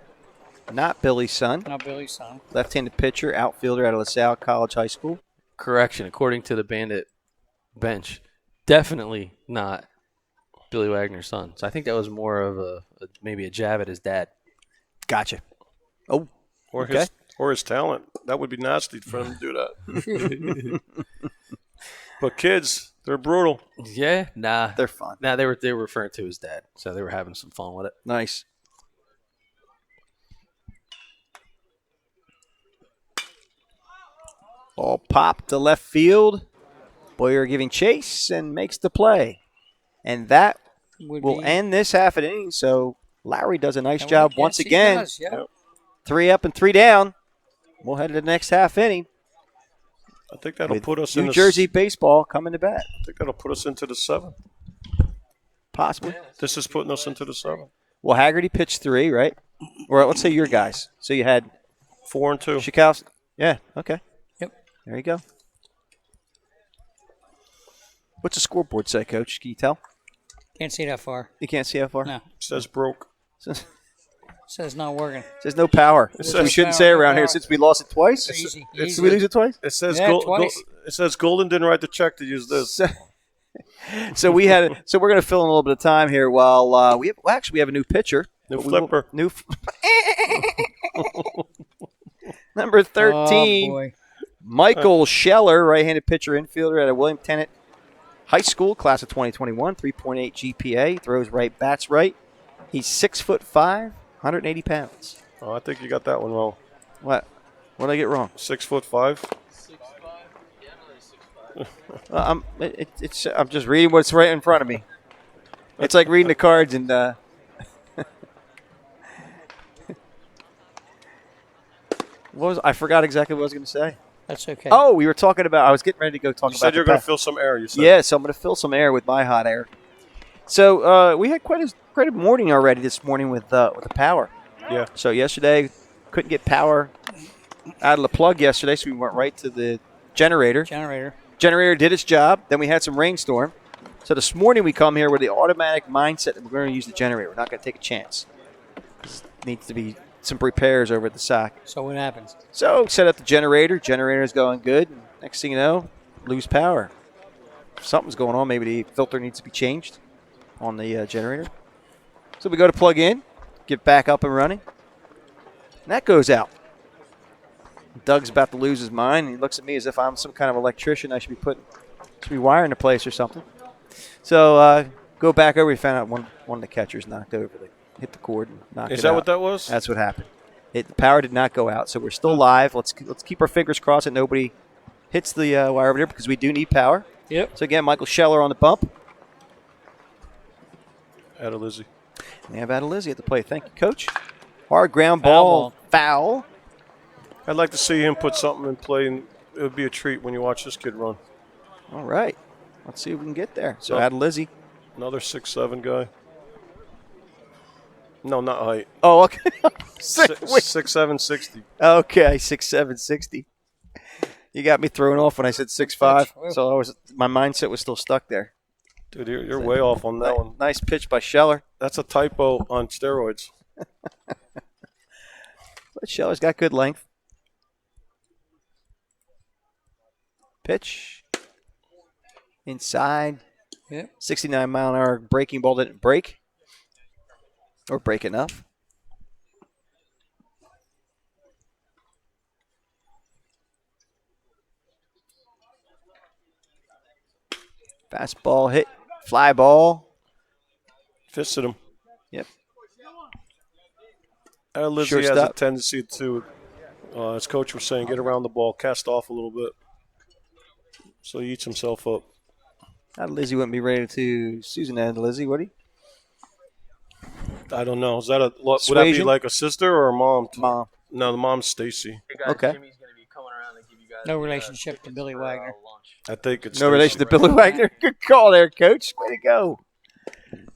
not Billy's son. Not Billy's son. Left-handed pitcher, outfielder out of LaSalle College High School. Correction, according to the Bandit bench, definitely not Billy Wagner's son. So I think that was more of maybe a jab at his dad. Gotcha. Oh, Or okay. his talent. That would be nasty for him to do that. But kids, they're brutal. Yeah, nah, They're fun. nah. They were referring to his dad, so they were having some fun with it. Nice. Ball popped to left field. Boyer giving chase and makes the play. And that will end this half an inning. So Lowry does a nice job once again. Does, yeah. 3 up and 3 down. We'll head to the next half inning. I think that'll With put us New in Jersey baseball coming to bat. I think that'll put us into the 7th. Possibly. This is putting us into the 7th. Well, Haggerty pitched 3, right? Or let's say your guys. So you had 4 and 2. Shikowski. Yeah, okay. Yep. There you go. What's the scoreboard say, Coach? Can you tell? Can't see that far. You can't see how far? No. Says broke. Says not working. There's no power. says We shouldn't power, say no around here power. since we lost it twice. Easy. Did Easy. we lose it twice? It says Yeah, twice. It says Golden didn't write the check to use this. So we had. So we're going to fill in a little bit of time here while we have a new pitcher. New But we will- flipper. Number 13, Oh, boy. Michael Scheller, right-handed pitcher infielder out of William Tennant High School, class of 2021, 3.8 GPA, throws right, bats right. He's 6'5", 180 pounds. Oh, I think you got that one wrong. What? What did I get wrong? 6'5". I'm just reading what's right in front of me. It's like reading the cards and. I forgot exactly what I was going to say. That's okay. Oh, we were talking about. I was getting ready to go talk You about. said you're the going to pa- fill some air. You said. Yeah, so I'm going to fill some air with my hot air. So we had quite a morning already this morning with the power. Yeah. So yesterday couldn't get power out of the plug yesterday, so we went right to the generator. Generator did its job. Then we had some rainstorm. So this morning we come here with the automatic mindset that we're going to use the generator. We're not going to take a chance. Needs to be some repairs over at the SOC. So what happens? So set up the generator. Generator's going good. Next thing you know, lose power. Something's going on. Maybe the filter needs to be changed on the generator. So we go to plug in, get back up and running. And that goes out. Doug's about to lose his mind. And he looks at me as if I'm some kind of electrician. I should be wiring the place or something. So go back over. We found out one of the catchers knocked over. They hit the cord and knocked it out. Is that what that was? That's what happened. The power did not go out, so we're still live. Let's keep our fingers crossed that nobody hits the wire over there because we do need power. Yep. So again, Michael Scheller on the bump. Adalizzi. And they have Adalizzi at the plate. Thank you, Coach. Hard ground ball. Foul. I'd like to see him put something in play, and it would be a treat when you watch this kid run. All right. Let's see if we can get there. So Yep. Adalizzi. Another 6'7" guy. No, not height. Oh, okay. 6'7", 60. Okay, 6'7", 60. You got me thrown off when I said 6'5", so my mindset was still stuck there. Dude, you're way off on that one. Nice pitch by Scheller. That's a typo on steroids. But Scheller's got good length. Pitch. Inside. Yep. 69-mile-an-hour breaking ball didn't break. Or break enough. Fastball hit. Fly ball. Fisted him. Yep. Lizzie Sure has a stop. tendency to, as coach was saying, get around the ball, cast off a little bit. So he eats himself up. Lizzie wouldn't be ready to Susan and Lizzie, would he? I don't know. Is that would that be Persuasion? like a sister or a mom? Mom. No, the mom's Stacy. Hey guys, Okay. Jimmy's gonna be coming around to give you guys No relationship to Billy Wagner. lunch. I think it's No Stacy. relation to Billy Wagner. Good call there, Coach. Way to go.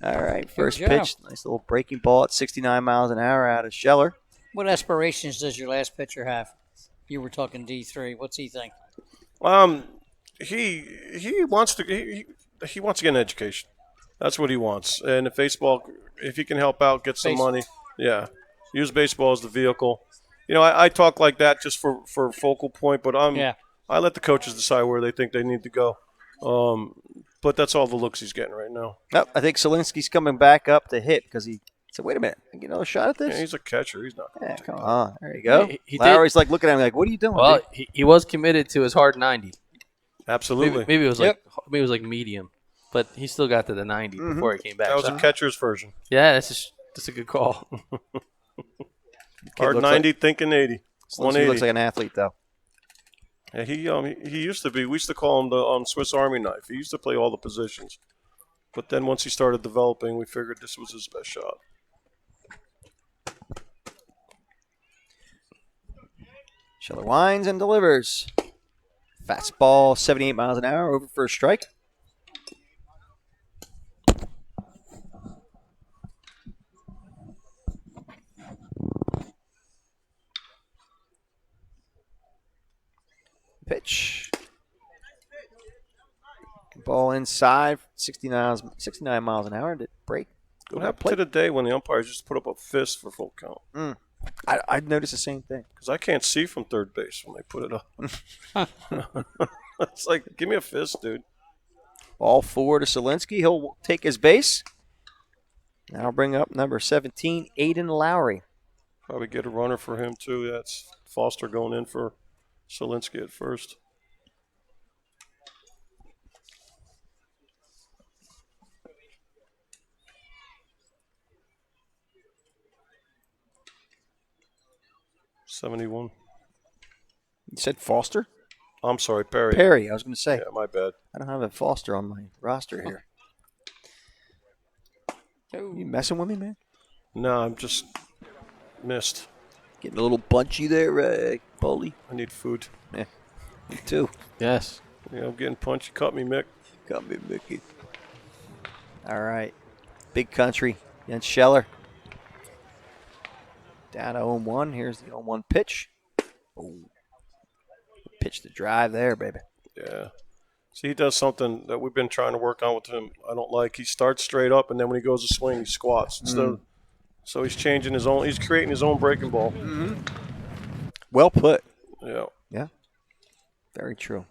All right, first job. pitch. Nice little breaking ball at 69 miles an hour out of Scheller. What aspirations does your last pitcher have? You were talking D3. What's he think? He wants to he wants to get an education. That's what he wants. And if baseball, if he can help out, get some money, yeah, use baseball as the vehicle. You know, I talk like that just for focal point, but I let the coaches decide where they think they need to go. But that's all the looks he's getting right now. Oh, I think Solinsky's coming back up to hit because he said, wait a minute, I get another shot at this? Yeah, he's a catcher. He's not. Yeah, come on. There you go. He Lowry's like looking at him like, what are you doing? Well, dude? he was committed to his hard 90. Absolutely. Maybe it was maybe it was like medium, but he still got to the 90 before he came back. That was a catcher's version. Yeah, that's a good call. Hard looks 90, thinking 80. Solinsky 180. looks like an athlete, though. Yeah, he used to be. We used to call him the Swiss Army knife. He used to play all the positions, but then once he started developing, we figured this was his best shot. Scheller winds and delivers. Fastball, 78 miles an hour, over for a strike. Pitch. Ball inside, 69 miles an hour. Did break. What happened to the day when the umpires just put up a fist for full count? I'd noticed the same thing. Because I can't see from third base when they put it up. It's like, give me a fist, dude. Ball forward to Solinsky. He'll take his base. Now bring up number 17, Aiden Lowry. Probably get a runner for him, too. That's Foster going in for Solinsky at first. $71. You said Foster? I'm sorry, Perry. Perry, I was going to say. Yeah, my bad. I don't have a Foster on my roster here. You messing with me, man? No, I'm just missed. Getting a little bunchy there, Bully. I need food. Yeah, me too. Yes. Yeah, I'm getting punched. You cut me, Mick. Got me, Mickey. All right. Big country against Scheller. Down to 0-1. Here's the 0-1 pitch. Oh. Pitch to drive there, baby. Yeah. See, he does something that we've been trying to work on with him. I don't like. He starts straight up, and then when he goes to swing, he squats. So he's changing his own. He's creating his own breaking ball. Well put. Yeah. Yeah. Very true.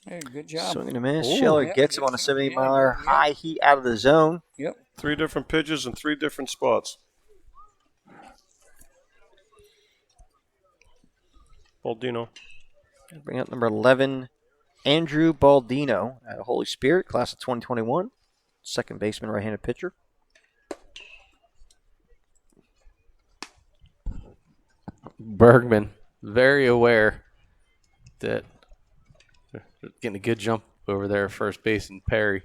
Hey, good job. Swing and a miss. Ooh, Scheller yeah, gets him on a 70-miler high heat out of the zone. Yep. 3 different pitches and 3 different spots. Baldino. Bring up number 11, Andrew Baldino out of Holy Spirit, class of 2021. Second baseman, right-handed pitcher. Bergman, very aware that they're getting a good jump over there at first base and Perry.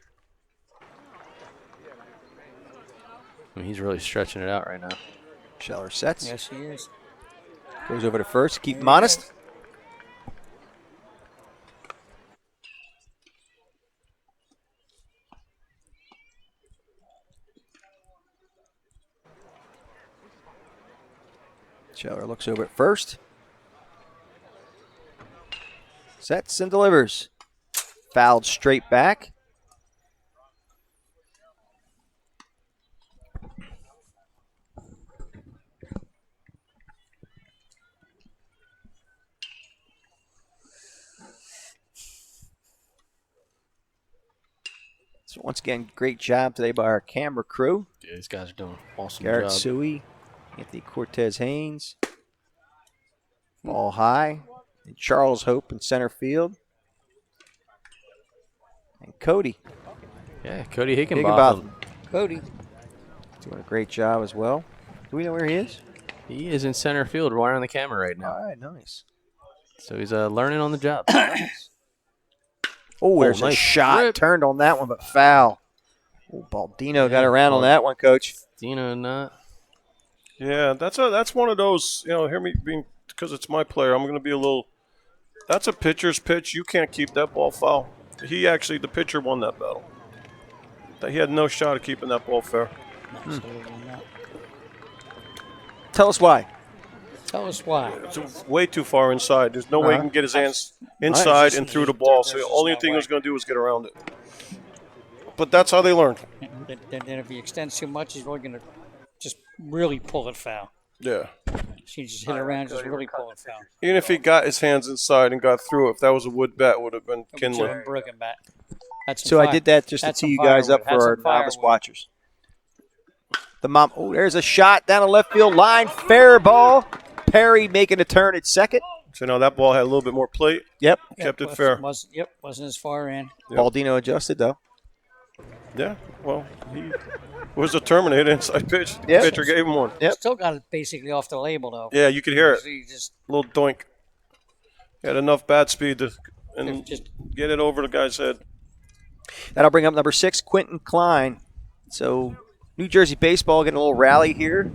I mean, he's really stretching it out right now. Scheller sets. Yes, he is. Goes over to first. Keep him honest. Scheller looks over at first. Sets and delivers. Fouled straight back. So once again, great job today by our camera crew. Yeah, these guys are doing an awesome Garrett job. Suey, Anthony Cortez Haynes. Ball high. And Charles Hope in center field. And Cody Yeah, Cody Higginbotham. Higginbotham Cody. doing a great job as well. Do we know where he is? He is in center field, wiring the camera right now. All right, nice. So he's learning on the job. Oh, there's a nice shot. rip. Turned on that one, but foul. Oh, Baldino got around on that one, Coach. Dino not. Yeah, that's one of those. Hear me being because it's my player. I'm going to be a little. That's a pitcher's pitch. You can't keep that ball foul. The pitcher won that battle. He had no shot at keeping that ball fair. Absolutely not. Tell us why. Tell us why. It's way too far inside. There's no way he can get his hands inside and through the ball. So the only thing he's going to do is get around it. But that's how they learn. Then if he extends too much, he's really going to just really pull it foul. Yeah. He just hit around, just really pull it foul. Even if he got his hands inside and got through, if that was a wood bat, it would have been kindling. Broken bat. That's So I did that just to tee you guys up for our novice watchers. There's a shot down the left field line. Fair ball. Perry making a turn at second. So now that ball had a little bit more plate. Yep. Kept it fair. Wasn't as far in. Yep. Baldino adjusted, though. Yeah, well, he was determined inside pitch. The Yep. pitcher gave him one. Yep. Still got it basically off the label, though. Yeah, you could hear it. He just A little doink. He had enough bat speed to just get it over the guy's head. That'll bring up number 6, Quentin Klein. So New Jersey baseball getting a little rally here.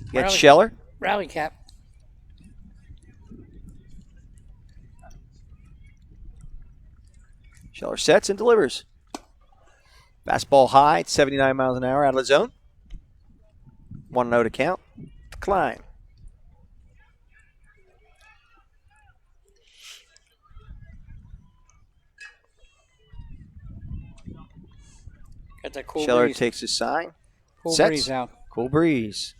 You got Rally. Scheller. rally cap. Scheller sets and delivers. Fastball high at 79 miles an hour out of the zone. 1-0 to count. Klein. Got that cool Scheller breeze. takes his sign. Cool sets. breeze out. Cool breeze.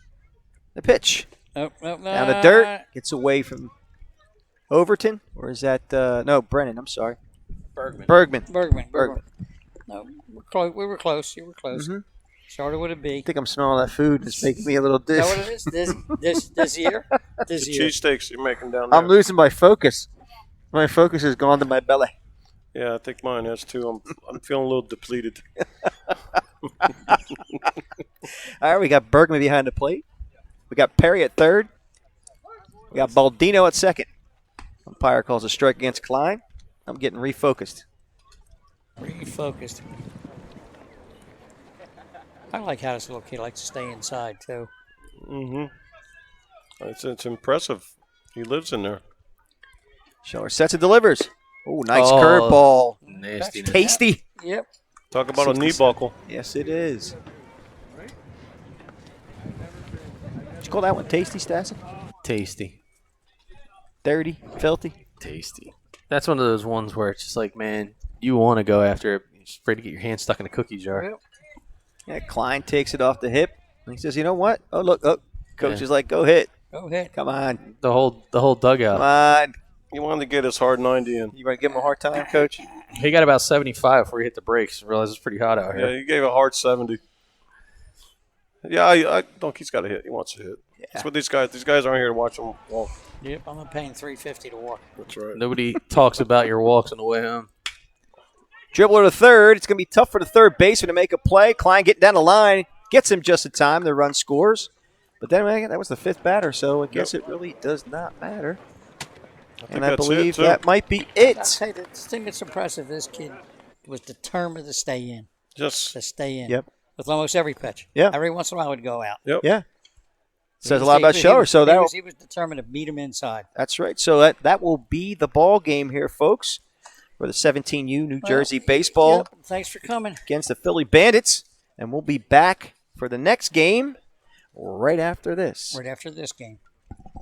The pitch. Nope, nope, Down the dirt. Gets away from Overton. Or is that, no, Brennan, I'm sorry. Bergman. Bergman. No, we were close. You were close. Mhm. Shorter would it be? I think I'm smelling that food. It's making me a little Is that dizzy. what it is? This year? This The year. cheesesteaks you're making down there. I'm losing my focus. My focus has gone to my belly. Yeah, I think mine is too. I'm feeling a little depleted. All right, we got Bergman behind the plate. We got Perry at third. We got Baldino at second. Umpire calls a strike against Klein. I'm getting refocused. Refocused. I like how this little kid likes to stay inside, too. Mm-hmm. It's impressive. He lives in there. Scheller sets and delivers. Oh, nice Oh, curveball. Nasty. Tasty. Yep. Talk about a knee buckle. Yes, it is. Did you call that one tasty, Stassi? Tasty. Dirty, filthy. Tasty. That's one of those ones where it's just like, man, you want to go after it. You're just afraid to get your hand stuck in a cookie jar. Yep. Yeah, Klein takes it off the hip. And he says, you know what? Oh, look. Oh, coach Yeah. is like, go hit. Go ahead. Come on. The whole dugout. Come on. He wanted to get his hard 90 in. You want to give him a hard time, coach? He got about 75 before he hit the brakes and realized it's pretty hot out Yeah, here. he gave a hard 70. Yeah, I don't. He's got to hit. He wants to hit. That's what these guys aren't here to watch him walk. Yep, I'm not paying $350 to walk. That's right. Nobody talks about your walks on the way home. Dribbler to third. It's going to be tough for the third baseman to make a play. Klein getting down the line. Gets him just in time. The run scores. But then that was the fifth batter, so I guess it really does not matter. And I believe that might be I'll it. tell you, the thing that's impressive, this kid was determined to stay in. Just To stay in. Yep. With almost every pitch. Yeah. Every once in a while, he'd go out. Yeah. Says a lot about Scheller. So he was determined to beat him inside. that's right. So that will be the ball game here, folks, for the 17U New Jersey baseball Yep, thanks for coming. against the Philly Bandits. And we'll be back for the next game right after this. Right after this game.